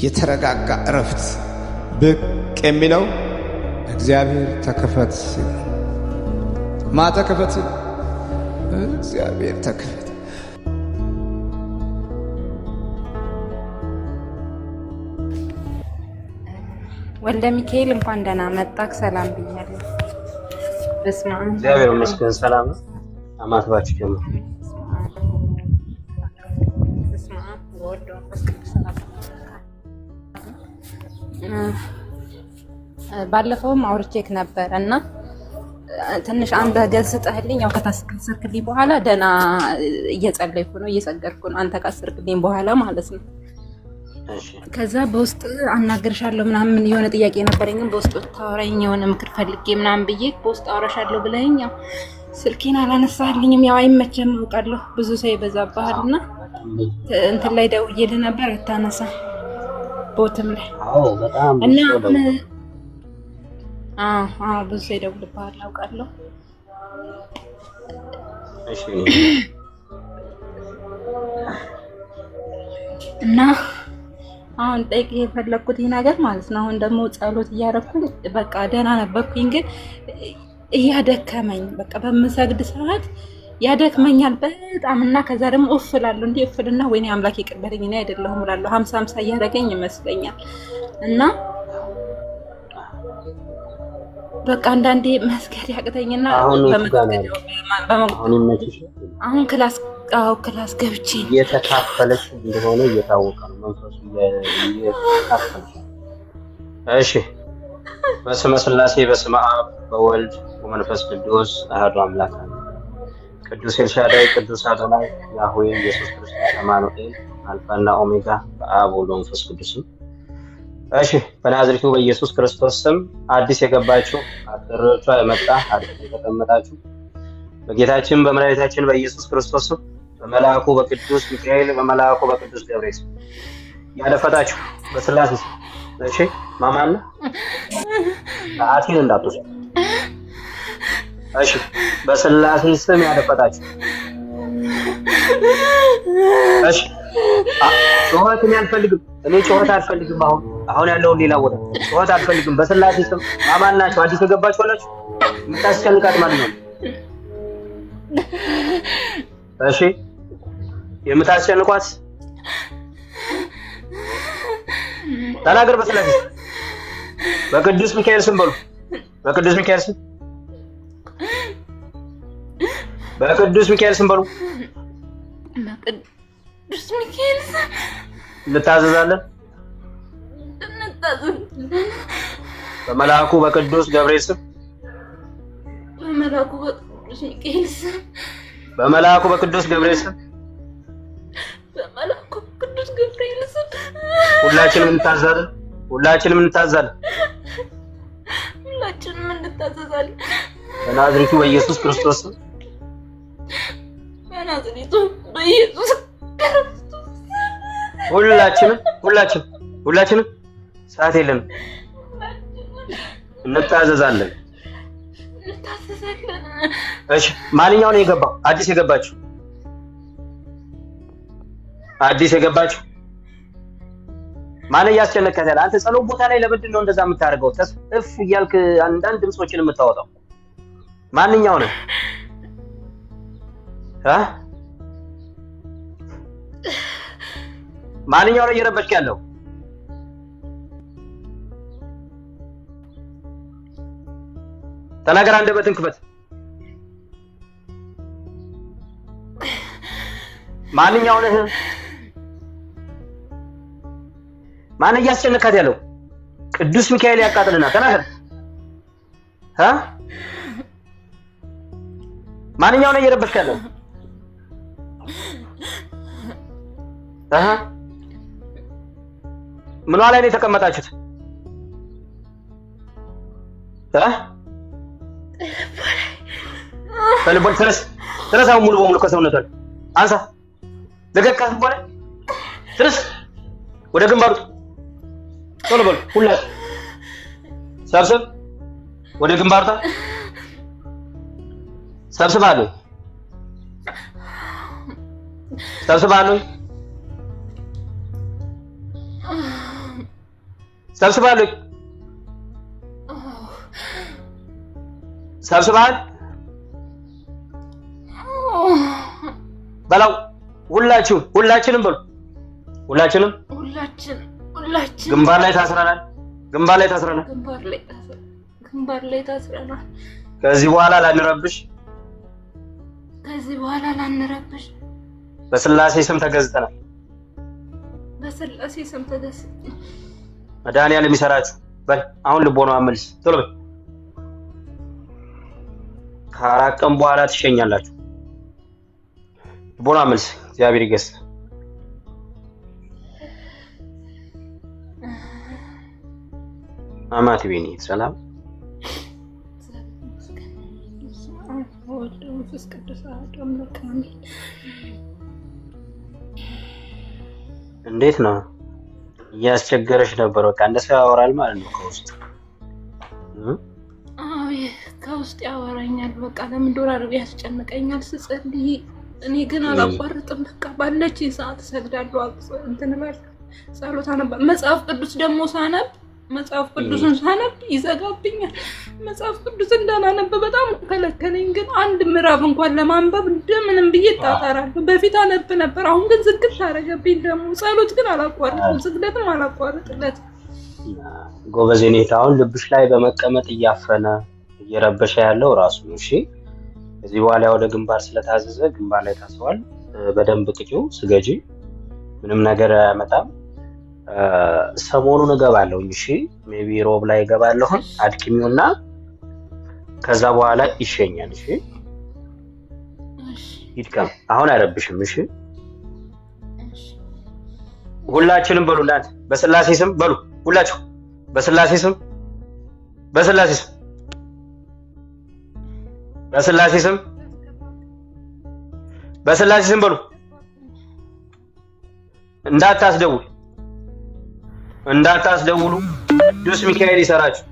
የተረጋጋ እረፍት ብቅ የሚለው እግዚአብሔር ተከፈት ተከፈት እግዚአብሔር ተከፈት። ወልደ ሚካኤል እንኳን ደህና መጣክ። ሰላም ብያለሁ። በስመ አብ እግዚአብሔር ይመስገን። ሰላም ነው። አማትባችሁ ጀምሩ። ባለፈውም አውርቼክ ነበር እና ትንሽ አንተ ገዝተህልኝ ያው ከታስከሰርክልኝ በኋላ ደህና እየጸለይኩ ነው እየሰገድኩ ነው አንተ ካሰርክልኝ በኋላ ማለት ነው። ከዛ በውስጥ አናግርሻለሁ ምናምን የሆነ ጥያቄ ነበረኝም በውስጥ ታወራኝ የሆነ ምክር ፈልጌ ምናምን ብዬ በውስጥ አወራሻለሁ ብለኸኝ ያው ስልኬን አላነሳህልኝም። ያው አይመቸም አውቃለሁ ብዙ ሰው ይበዛብሃልና እንትን ላይ ደውዬልህ ነበር አታነሳ ቦትም ላይ በጣም እና ብዙ ሰው ይደውልብሃል አውቃለሁ። እሺ እና አሁን ጠይቄ የፈለኩት ነገር ማለት ነው። አሁን ደግሞ ጸሎት እያደረኩኝ በቃ ደህና ነበርኩኝ፣ ግን እያደከመኝ በቃ በምሰግድ ሰዓት ያደክመኛል በጣም እና ከዛ ደግሞ እፍላለሁ እንዴ እፍልና ወይኔ አምላክ ይቅርበልኝ እኔ አይደለሁም እላለሁ 50 እያደረገኝ ይመስለኛል። እና በቃ አንዳንዴ መስገድ ያቅተኝና አሁን ክላስ ገብቼ እየተካፈለች እንደሆነ እየታወቀ ነው መንፈሱ እየተካፈለች። እሺ በስመ ሥላሴ በስመ አብ በወልድ ወመንፈስ ቅዱስ አሐዱ አምላክ ቅዱስ ኤልሻዳይ ቅዱስ አዶናይ ያህዌ ኢየሱስ ክርስቶስ አማኑኤል አልፋና ኦሜጋ በአብ ወልድ ወመንፈስ ቅዱስ። እሺ በናዝሬቱ በኢየሱስ ክርስቶስ ስም አዲስ የገባችሁ አጥርቷ የመጣ አዲስ የተቀመጣችሁ በጌታችን በመድኃኒታችን በኢየሱስ ክርስቶስ ስም በመልአኩ በቅዱስ ሚካኤል በመልአኩ በቅዱስ ገብርኤል ያደፈጣችሁ በስላሴ እሺ ማማና አቲን እንዳትወስዱ እሺ በስላሴ ስም ያደፈጣችሁ እሺ ጩኸት እኔ አልፈልግም። እኔ ጩኸት አልፈልግም። አሁን ያለውን ሌላ ቦታ ጩኸት አልፈልግም። በስላሴ ስም ማማን ናችሁ አዲስ የገባችሁ አላችሁ የምታስጨንቃት ማለት ነው። እሺ የምታስጨንቋት ተናገር በስላሴ በቅዱስ ሚካኤል ስም በሉ። በቅዱስ ሚካኤል ስም በቅዱስ ሚካኤል ስም በሉ። በቅዱስ ሚካኤል ስም እንታዘዛለን። በመልአኩ በቅዱስ ገብርኤል ስም በመልአኩ በቅዱስ ሚካኤል ስም በመልአኩ በቅዱስ ገብርኤል ስም በመልአኩ በቅዱስ ገብርኤል ስም ሁላችንም እንታዘዛለን። ሁላችንም እንታዘዛለን። ሁላችንም እንታዘዛለን። በናዝሬቱ በኢየሱስ ክርስቶስ ስም በናዝሬቱ በኢየሱስ ሁላችንም ሰዓት የለንም እንታዘዛለን። እሺ ማንኛው ነው የገባው? አዲስ የገባችሁ ማን ያስጨነቀህ? አንተ ጸሎት ቦታ ላይ ለምንድን ነው እንደዛ የምታደርገው? ተስፍ እያልክ አንዳንድ ድምጾችን የምታወጣው ማንኛው ነው? ማንኛው ነው እየረበሽክ ያለው? ተናገር፣ አንደበትን ክፈት። ማንኛው ነህ? ማን እያስጨነካት ያለው? ቅዱስ ሚካኤል ያቃጥልና ተናገር። ማንኛው ነው እየረበሽክ ያለው? ምኗ ላይ ነው የተቀመጣችሁት? ተልቦል ትረስ አሁን ሙሉ በሙሉ ከሰውነቷ አንሳ ለገካት በኋላ ትረስ ወደ ግንባሩ ቶሎ በሉ ሁላችሁ ሰብስብ ወደ ግንባሩ ሰብስባለሁ ሰብስባል ሰብስባል በላው ሁላችንም በሉ ሁላችን ግንባር ላይ ታስረናል ከዚህ በኋላ ላንረብሽ በስላሴ ስም ተገዝተናል መድኃኒዓለም የሚሰራችሁ በል አሁን ልቦና አመልስ ቶሎ በል ከአራት ቀን በኋላ ትሸኛላችሁ ልቦና አመልስ እግዚአብሔር ይገስ አማት ቢኒ ሰላም እንዴት ነው እያስቸገረሽ ነበር በቃ እንደሰው ያወራል ማለት ነው ከውስጥ ያወራኛል በቃ ለምን ዶላር ያስጨንቀኛል ስጸልይ እኔ ግን አላቋርጥም በቃ ባለችኝ ሰዓት ሰግዳለሁ እንትን ማለት ጸሎት አነባ መጽሐፍ ቅዱስ ደግሞ ሳነብ መጽሐፍ ቅዱስን ሳነብ ይዘጋብኛል መጽሐፍ ቅዱስ እንዳላነብ በጣም ከለከለኝ ግን አንድ ምዕራፍ እንኳን ለማንበብ እንደምንም ብዬ ታታራለሁ በፊት አነብ ነበር አሁን ግን ዝግት ታረገብኝ ደግሞ ጸሎት ግን አላቋርጥም ስግደትም አላቋርጥለት ጎበዝ ኔታ አሁን ልብሽ ላይ በመቀመጥ እያፈነ እየረበሸ ያለው ራሱ ነው እሺ እዚህ በኋላ ወደ ግንባር ስለታዘዘ ግንባር ላይ ታስዋል በደንብ ቅጪው ስገጂ ምንም ነገር አያመጣም ሰሞኑን እገባለሁ እሺ ሜቢ ሮብ ላይ እገባለሁ አድክሚውና ከዛ በኋላ ይሸኛል እሺ ይድከም አሁን አይረብሽም እሺ ሁላችንም በሉ እናንተ በስላሴ ስም በሉ ሁላችሁ በስላሴ ስም በሉ እንዳታስደውሉ ቅዱስ ሚካኤል ይሰራችሁ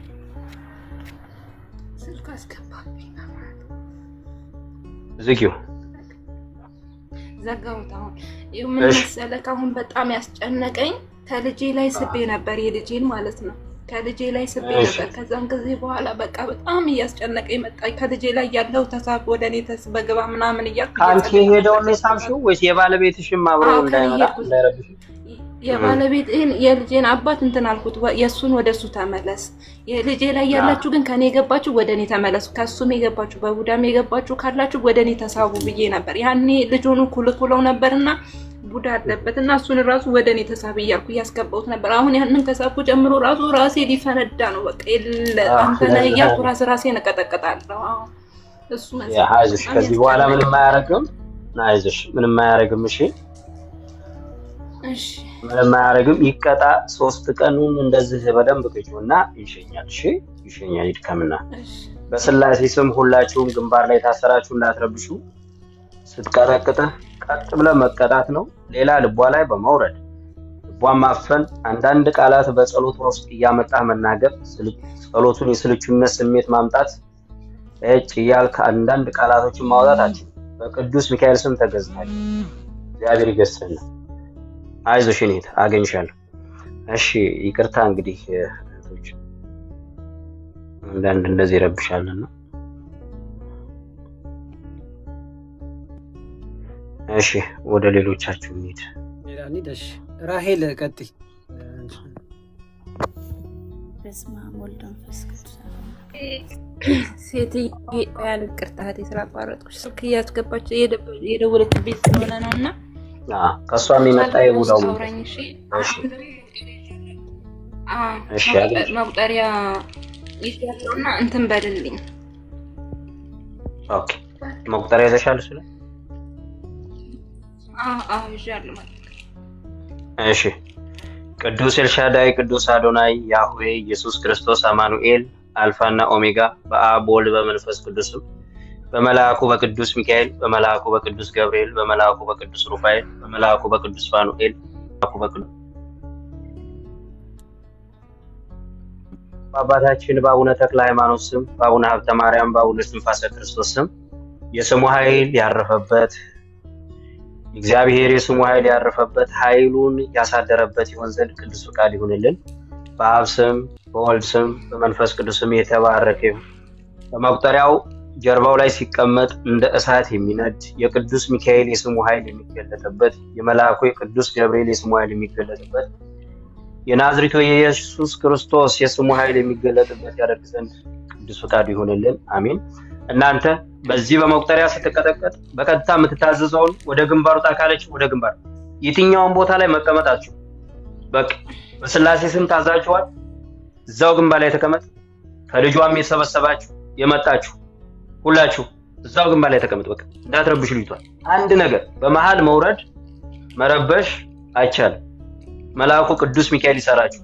ስልክ አስገባብኝ ዝጊው ዘጋውት አሁን ምን መሰለህ አሁን በጣም ያስጨነቀኝ ከልጄ ላይ ስቤ ነበር የልጄን ማለት ነው ከልጄ ላይ ስቤ ነበር ከዛን ጊዜ በኋላ በቃ በጣም እያስጨነቀኝ መጣ ከልጄ ላይ ያለው ተሳብ ወደኔ ተስበግባ ምናምን እያልኩ አንቺ ሄደው ነው ሳምሽው ወይስ የባለቤትሽም አብረው እንዳይረብሽ የባለቤቴን የልጄን አባት እንትን አልኩት የሱን ወደሱ ተመለስ የልጄ ላይ ያላችሁ ግን ከኔ የገባችሁ ወደኔ ተመለሱ ከሱም የገባችሁ በቡዳም የገባችሁ ካላችሁ ወደኔ ተሳቡ ብዬ ነበር ያኔ ልጁን ኩልኩለው ነበርና ቡዳ አለበትና እሱን ራሱ ወደኔ ተሳብ እያልኩ ያስገባውት ነበር አሁን ያንን ከሳብኩ ጀምሮ ራሴ ሊፈነዳ ነው በቃ አንተ ላይ ያልኩ ራሴ ነቀጠቀጣለሁ እሱ ማለት አይዞሽ ከዚህ በኋላ ምንም አያረግም እሺ ምንም አያረግም ይቀጣ 3 ቀኑን እንደዚህ በደንብ ቅጪውና ይሸኛል እሺ ይሸኛል ይድከምና በስላሴ ስም ሁላችሁም ግንባር ላይ ታሰራችሁ እንዳትረብሹ ስትቀጠቅጥ ቀጥ ብለ መቀጣት ነው ሌላ ልቧ ላይ በመውረድ ልቧን ማፈን አንዳንድ ቃላት በጸሎት ውስጥ እያመጣ መናገር ጸሎቱን የስልቹነት ስሜት ማምጣት እያልክ አንዳንድ ቃላቶችን ማውጣታችሁ በቅዱስ ሚካኤል ስም ተገዝታችሁ እግዚአብሔር ይገስጽና አይዞሽ እኔት አገኝሻለሁ እሺ ይቅርታ እንግዲህ እህቶች አንዳንድ እንደዚህ ይረብሻልና እሺ ወደ ሌሎቻችሁ እንሂድ ሌላኒ ደሽ ራሄል ቀጥይ በስመ አብ ወወልድ ወመንፈስ ቅዱስ ሴትዬ ያን ቅርታቴ ስላቋረጥኩሽ ስልክ እያስገባች የደወለችብኝ ስለሆነ ነውና ከሷ የሚመጣ የቡዳው እሺ መቁጠሪያ ይያለውና እንትን በልልኝ ኦኬ መቁጠሪያ ይዘሻል ስለ ይዣለሁ እሺ ቅዱስ ኤልሻዳይ ቅዱስ አዶናይ ያህዌ ኢየሱስ ክርስቶስ አማኑኤል አልፋና ኦሜጋ በአብ ወልድ በመንፈስ ቅዱስ በመልአኩ በቅዱስ ሚካኤል በመልአኩ በቅዱስ ገብርኤል በመልአኩ በቅዱስ ሩፋኤል በመልአኩ በቅዱስ ፋኑኤል በአባታችን በአቡነ ተክለ ሃይማኖት ስም በአቡነ ሀብተ ማርያም በአቡነ እስትንፋሰ ክርስቶስ ስም የስሙ ኃይል ያረፈበት እግዚአብሔር የስሙ ኃይል ያረፈበት ኃይሉን ያሳደረበት ይሆን ዘንድ ቅዱስ ፈቃድ ይሁንልን። በአብ ስም በወልድ ስም በመንፈስ ቅዱስ ስም የተባረከ ይሁን። በመቁጠሪያው ጀርባው ላይ ሲቀመጥ እንደ እሳት የሚነድ የቅዱስ ሚካኤል የስሙ ኃይል የሚገለጥበት የመልአኩ የቅዱስ ገብርኤል የስሙ ኃይል የሚገለጥበት የናዝሬቱ የኢየሱስ ክርስቶስ የስሙ ኃይል የሚገለጥበት ያደርግ ዘንድ ቅዱስ ፈቃዱ ይሆንልን። አሜን። እናንተ በዚህ በመቁጠሪያ ስትቀጠቀጥ በቀጥታ የምትታዘዘውን ወደ ግንባሩ ጣካለች። ወደ ግንባር የትኛውን ቦታ ላይ መቀመጣችሁ በቃ በስላሴ ስም ታዛችኋል። እዛው ግንባር ላይ ተቀመጥ። ከልጇም የተሰበሰባችሁ የመጣችሁ ሁላችሁ እዛው ግንባር ላይ ተቀመጥ። በቃ እንዳትረብሽ ልጅቷል። አንድ ነገር በመሃል መውረድ መረበሽ አይቻልም። መልአኩ ቅዱስ ሚካኤል ይሰራችሁ።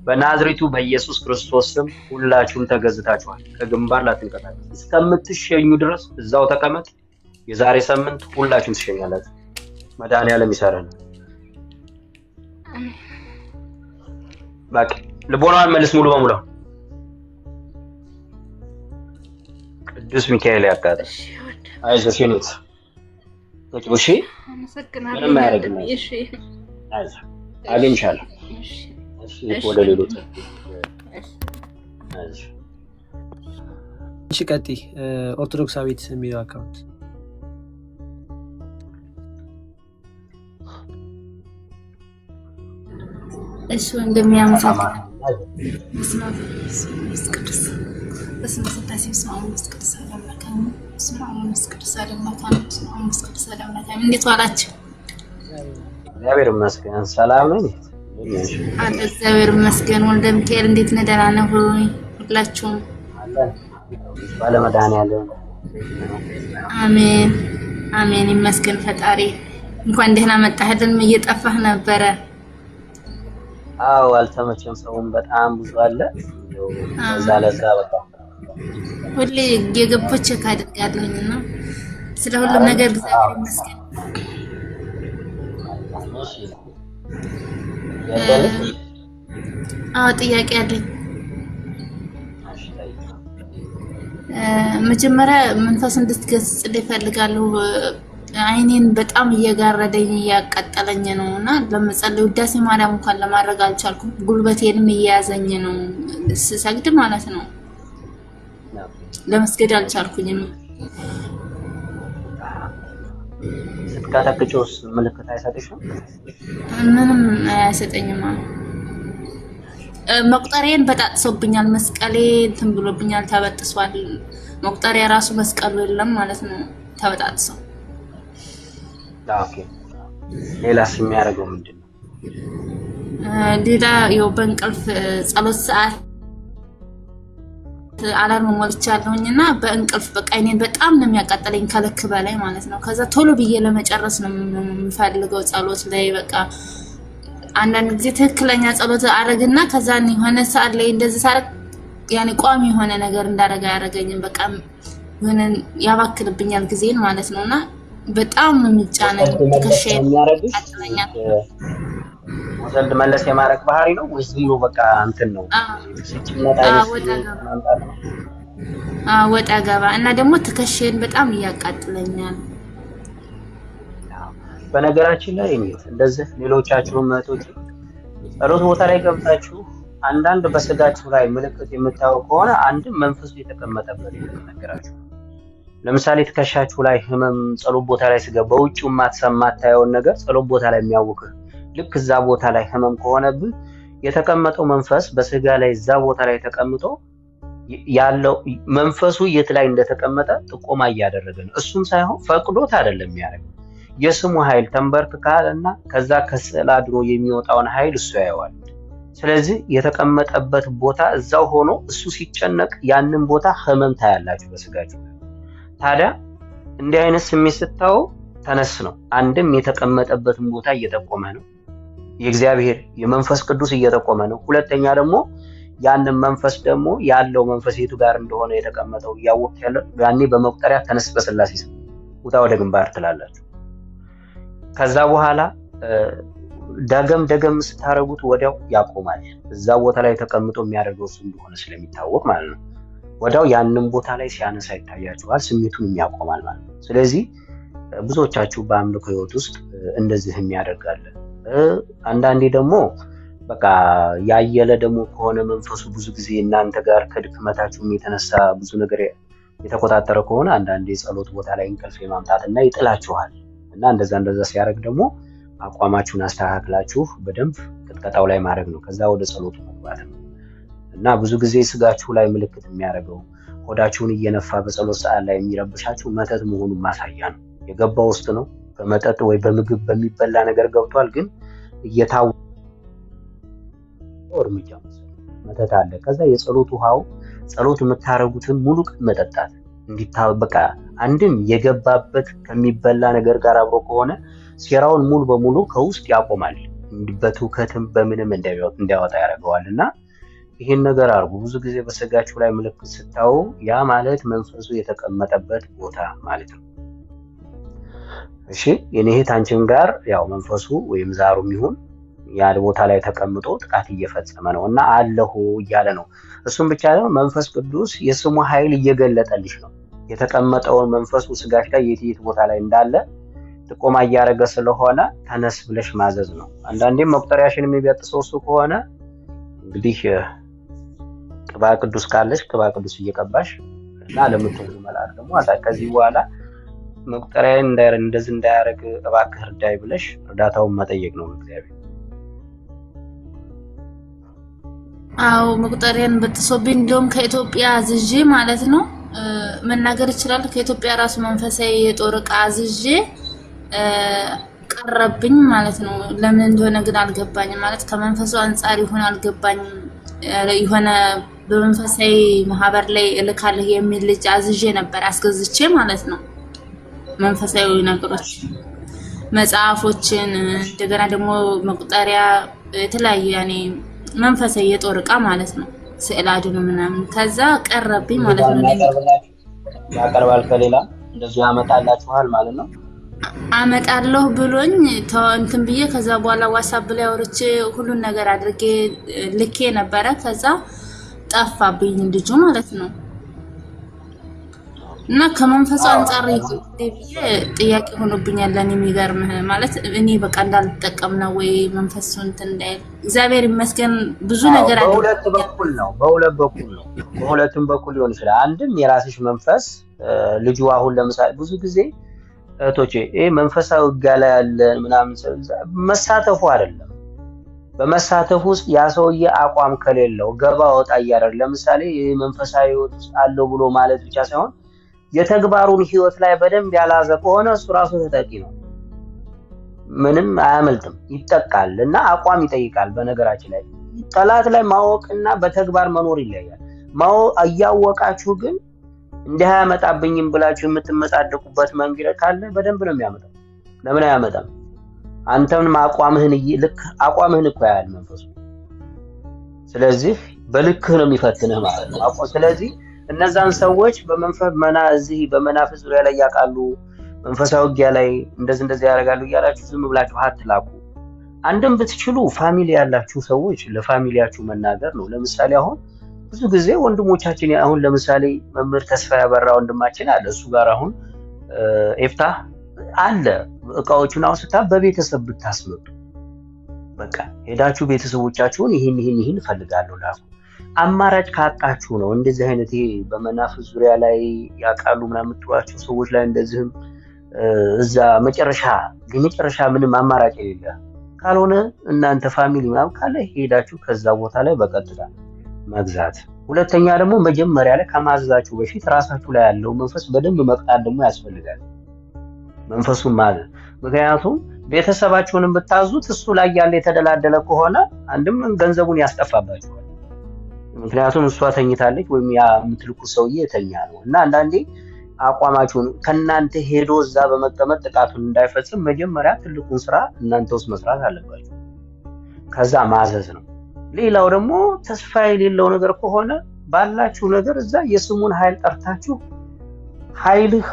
በናዝሬቱ በኢየሱስ ክርስቶስ ስም ሁላችሁም ተገዝታችኋል። ከግንባር ላትንቀሳቀሱ እስከምትሸኙ ድረስ እዛው ተቀመጥ። የዛሬ ሳምንት ሁላችሁም ትሸኛላችሁ። መድኃኒዓለም ይሰራል። በቃ ልቦናዋን መልስ ሙሉ በሙሉ ቅዱስ ሚካኤል ያቃጥል። አይዞሽ የኔት እሺ፣ ምንም አያደርግም። እሺ አይዞሽ፣ አግኝቻለሁ። እሺ ወደ ሌሎች አይዞሽ። እሺ ቀጥይ። ኦርቶዶክሳዊት የሚለው አካውንት እሱ እንደሚያመሳት እንዴት ዋላችሁ? እግዚአብሔር ይመስገን ሰላም ነኝ። አለ እግዚአብሔር ይመስገን። ወልደ ሚካኤል እንዴት ነህ? ደህና ነህ ሆይ? ሁላችሁም ባለ መድኃኒዓለም አሜን አሜን ይመስገን ፈጣሪ። እንኳን ደህና መጣህልን። እየጠፋህ ነበረ። አዎ አልተመቸም። ሰውን በጣም ብዙ አለ። ለዛ በቃ ሁሌ የገቦች ካደርጋለሁኝና ስለ ሁሉም ነገር እግዚአብሔር ይመስገን። አዎ ጥያቄ አለኝ። መጀመሪያ መንፈስ እንድትገስጽልኝ እፈልጋለሁ። አይኔን በጣም እየጋረደኝ እያቃጠለኝ ነውና ለመጸለይ ውዳሴ ማርያም እንኳን ለማድረግ አልቻልኩም። ጉልበቴንም እየያዘኝ ነው ስሰግድ ማለት ነው። ለመስገድ አልቻልኩኝም። ስትካተክጪውስ ምልክት አይሰጥሽም? ምንም አያሰጠኝም። መቁጠሪያን በጣጥሶብኛል። መስቀሌ እንትን ብሎብኛል፣ ተበጥሷል። መቁጠሪያ ራሱ መስቀሉ የለም ማለት ነው፣ ተበጣጥሶ። ኦኬ ሌላስ የሚያደርገው ምንድን ነው? ሌላ ያው በእንቅልፍ ጸሎት ሰዓት አላርም ሞልቻለሁኝና በእንቅልፍ በቃ እኔን በጣም ነው የሚያቃጥለኝ ከልክ በላይ ማለት ነው። ከዛ ቶሎ ብዬ ለመጨረስ ነው የምፈልገው ጸሎት ላይ በቃ አንዳንድ ጊዜ ትክክለኛ ጸሎት አረግና ከዛ የሆነ ሰዓት ላይ እንደዚህ ሳረግ ያኔ ቋሚ የሆነ ነገር እንዳረጋ ያረጋኝም በቃ የሆነ ያባክልብኛል ጊዜን ማለት ነውና በጣም የሚጫነኝ ከሸይ ያጥለኛል። ወሰልድ መለስ የማረግ ባህሪ ነው ወይስ ዝም በቃ እንትን ነው? ወጣ ገባ እና ደግሞ ትከሸን በጣም ያቃጥለኛል። በነገራችን ላይ እንደዚህ ሌሎቻችሁም እህቶች ጸሎት ቦታ ላይ ገብታችሁ አንዳንድ በስጋችሁ ላይ ምልክት የምታዩ ከሆነ አንድም መንፈሱ የተቀመጠበት ነገራችሁ። ለምሳሌ ትከሻችሁ ላይ ህመም ጸሎት ቦታ ላይ ሲገባ በውጭው ማታየውን ነገር ጸሎት ቦታ ላይ የሚያውክ ልክ እዛ ቦታ ላይ ህመም ከሆነብህ የተቀመጠው መንፈስ በስጋ ላይ እዛ ቦታ ላይ ተቀምጦ ያለው መንፈሱ የት ላይ እንደተቀመጠ ጥቆማ እያደረገ ነው። እሱም ሳይሆን ፈቅዶት አይደለም የሚያደርገው የስሙ ኃይል ተንበርክካልና ከዛ ከስዕል አድሮ የሚወጣውን ኃይል እሱ ያየዋል። ስለዚህ የተቀመጠበት ቦታ እዛው ሆኖ እሱ ሲጨነቅ ያንን ቦታ ህመም ታያላችሁ በስጋችሁ። ታዲያ እንዲህ አይነት ስሜት ስታው ተነስ ነው። አንድም የተቀመጠበትን ቦታ እየጠቆመ ነው፣ የእግዚአብሔር የመንፈስ ቅዱስ እየጠቆመ ነው። ሁለተኛ ደግሞ ያንን መንፈስ ደግሞ ያለው መንፈስ የቱ ጋር እንደሆነ የተቀመጠው እያወቅ ያለ ያኔ በመቁጠሪያ ተነስ በስላሴ ስም ውጣ ወደ ግንባር ትላላችሁ። ከዛ በኋላ ደገም ስታረጉት ወዲያው ያቆማል። እዛ ቦታ ላይ ተቀምጦ የሚያደርገው እሱ እንደሆነ ስለሚታወቅ ማለት ነው። ወዲያው ያንን ቦታ ላይ ሲያነሳ ይታያችኋል፣ ስሜቱን ያቆማል ማለት ነው። ስለዚህ ብዙዎቻችሁ በአምልኮ ህይወት ውስጥ እንደዚህ የሚያደርጋለ። አንዳንዴ ደግሞ በቃ ያየለ ደግሞ ከሆነ መንፈሱ ብዙ ጊዜ እናንተ ጋር ከድክመታችሁ የተነሳ ብዙ ነገር የተቆጣጠረ ከሆነ አንዳንዴ ጸሎት ቦታ ላይ እንቅልፍ የማምጣትና ይጥላችኋል። እና እንደዛ ሲያደርግ ደግሞ አቋማችሁን አስተካክላችሁ በደንብ ቅጥቀጣው ላይ ማድረግ ነው። ከዛ ወደ ጸሎቱ መግባት ነው። እና ብዙ ጊዜ ስጋችሁ ላይ ምልክት የሚያደርገው ሆዳችሁን እየነፋ በጸሎት ሰዓት ላይ የሚረብሻችሁ መተት መሆኑን ማሳያ ነው። የገባው ውስጥ ነው። በመጠጥ ወይ በምግብ በሚበላ ነገር ገብቷል፣ ግን እየታወቀ እርምጃ መተት አለ። ከዛ የጸሎት ውሃው ጸሎት የምታረጉትን ሙሉ ቀን መጠጣት እንዲታበቃ አንድም የገባበት ከሚበላ ነገር ጋር አብሮ ከሆነ ሴራውን ሙሉ በሙሉ ከውስጥ ያቆማል። በትውከትም በምንም እንዲያወጣ ያደርገዋል። እና ይህን ነገር አርጉ። ብዙ ጊዜ በስጋችሁ ላይ ምልክት ስታዩ ያ ማለት መንፈሱ የተቀመጠበት ቦታ ማለት ነው። እሺ የኔ እህት አንቺም ጋር ያው መንፈሱ ወይም ዛሩም ይሁን ያ ቦታ ላይ ተቀምጦ ጥቃት እየፈጸመ ነው እና አለሁ እያለ ነው። እሱም ብቻ አይደለም፣ መንፈስ ቅዱስ የስሙ ኃይል እየገለጠልሽ ነው። የተቀመጠውን መንፈሱ ስጋሽ ላይ የት ቦታ ላይ እንዳለ ጥቆማ እያደረገ ስለሆነ ተነስ ብለሽ ማዘዝ ነው። አንዳንዴም መቁጠሪያሽን የሚበጥሰው እሱ ከሆነ እንግዲህ ቅባ ቅዱስ ካለሽ ቅባ ቅዱስ እየቀባሽ እና ለምትወዱ መልአክ ደግሞ ከዚህ በኋላ መቁጠሪያን እንደዚህ እንዳያደርግ እባክህ እርዳይ ብለሽ እርዳታውን መጠየቅ ነው እግዚአብሔር። አዎ መቁጠሪያን በጥሶብኝ እንደውም ከኢትዮጵያ አዝዤ ማለት ነው መናገር ይችላል። ከኢትዮጵያ ራሱ መንፈሳዊ የጦር ዕቃ አዝዤ ቀረብኝ ማለት ነው። ለምን እንደሆነ ግን አልገባኝም። ማለት ከመንፈሱ አንጻር ይሆን አልገባኝም። የሆነ በመንፈሳዊ ማህበር ላይ እልካለሁ የሚል ልጅ አዝዤ ነበር አስገዝቼ ማለት ነው። መንፈሳዊ ነገሮች መጽሐፎችን እንደገና ደግሞ መቁጠሪያ የተለያዩ ያኔ መንፈሳዊ የጦር ዕቃ ማለት ነው። ስዕል አድኖ ምናምን ከዛ ቀረብኝ ማለት ነው። ያቀርባል ከሌላ እንደዚህ አመጣላችኋል ማለት ነው። አመጣለሁ ብሎኝ እንትን ብዬ ከዛ በኋላ ዋትስአፕ ላይ አውርቼ ሁሉን ነገር አድርጌ ልኬ ነበረ። ከዛ ጠፋብኝ ልጁ ማለት ነው። እና ከመንፈሱ አንጻር ብዬ ጥያቄ ሆኖብኛል። ለኔ የሚገርምህ ማለት እኔ በቃ እንዳልጠቀም ነው ወይ መንፈሱ እንትን እንዳይል። እግዚአብሔር ይመስገን ብዙ ነገር አለ። በሁለቱም በኩል ሊሆን ይችላል። አንድም የራስሽ መንፈስ ልጁ አሁን ለምሳሌ ብዙ ጊዜ እህቶቼ ይሄ መንፈሳዊ ውጊያ ላይ ያለ ምናምን መሳተፉ አይደለም። በመሳተፉ ውስጥ ያ ሰውዬ አቋም ከሌለው ገባ ወጣ እያደረገ ለምሳሌ መንፈሳዊ ህይወት ውስጥ አለው ብሎ ማለት ብቻ ሳይሆን የተግባሩን ህይወት ላይ በደንብ ያላዘ ከሆነ እሱ ራሱ ተጠቂ ነው። ምንም አያመልጥም፣ ይጠቃል እና አቋም ይጠይቃል። በነገራችን ላይ ጠላት ላይ ማወቅና በተግባር መኖር ይለያል። እያወቃችሁ ግን እንዲህ አያመጣብኝም ብላችሁ የምትመጻደቁበት መንገድ ካለ በደንብ ነው የሚያመጣው። ለምን አያመጣም? አንተም አቋምህን እኮ ያያል መንፈሱ። ስለዚህ በልክህ ነው የሚፈትንህ ማለት ነው። ስለዚህ እነዛን ሰዎች በመናፍስ ዙሪያ ላይ ያውቃሉ፣ መንፈሳዊ ውጊያ ላይ እንደዚህ ያደርጋሉ እያላችሁ ዝም ብላችሁ አትላኩ። አንድም ብትችሉ ፋሚሊ ያላችሁ ሰዎች ለፋሚሊያችሁ መናገር ነው። ለምሳሌ አሁን ብዙ ጊዜ ወንድሞቻችን አሁን ለምሳሌ መምህር ተስፋ ያበራ ወንድማችን አለ። እሱ ጋር አሁን ኤፍታ አለ። እቃዎቹን አውስታ በቤተሰብ ብታስመጡ በቃ ሄዳችሁ ቤተሰቦቻችሁን ይህን እፈልጋለሁ ላኩ። አማራጭ ካጣችሁ ነው እንደዚህ አይነት ይሄ በመናፍስ ዙሪያ ላይ ያቃሉ ምናምን የምትሏቸው ሰዎች ላይ እንደዚህም እዛ መጨረሻ ምንም አማራጭ የሌለ ካልሆነ እናንተ ፋሚሊ ምናምን ካለ ሄዳችሁ ከዛ ቦታ ላይ በቀጥታ መግዛት። ሁለተኛ ደግሞ መጀመሪያ ላይ ከማዘዛችሁ በፊት ራሳችሁ ላይ ያለው መንፈስ በደንብ መቅጣት ደግሞ ያስፈልጋል። መንፈሱን ማለት ምክንያቱም ቤተሰባችሁንም ብታዙት እሱ ላይ ያለ የተደላደለ ከሆነ አንድም ገንዘቡን ያስጠፋባችኋል። ምክንያቱም እሷ ተኝታለች ወይም ያ የምትልኩት ሰውዬ የተኛ ነው እና አንዳንዴ አቋማችሁን ከናንተ ሄዶ እዛ በመቀመጥ ጥቃቱን እንዳይፈጽም መጀመሪያ ትልቁን ስራ እናንተ ውስጥ መስራት አለባችሁ። ከዛ ማዘዝ ነው። ሌላው ደግሞ ተስፋ የሌለው ነገር ከሆነ ባላችሁ ነገር እዛ የስሙን ኃይል ጠርታችሁ ኃይልህ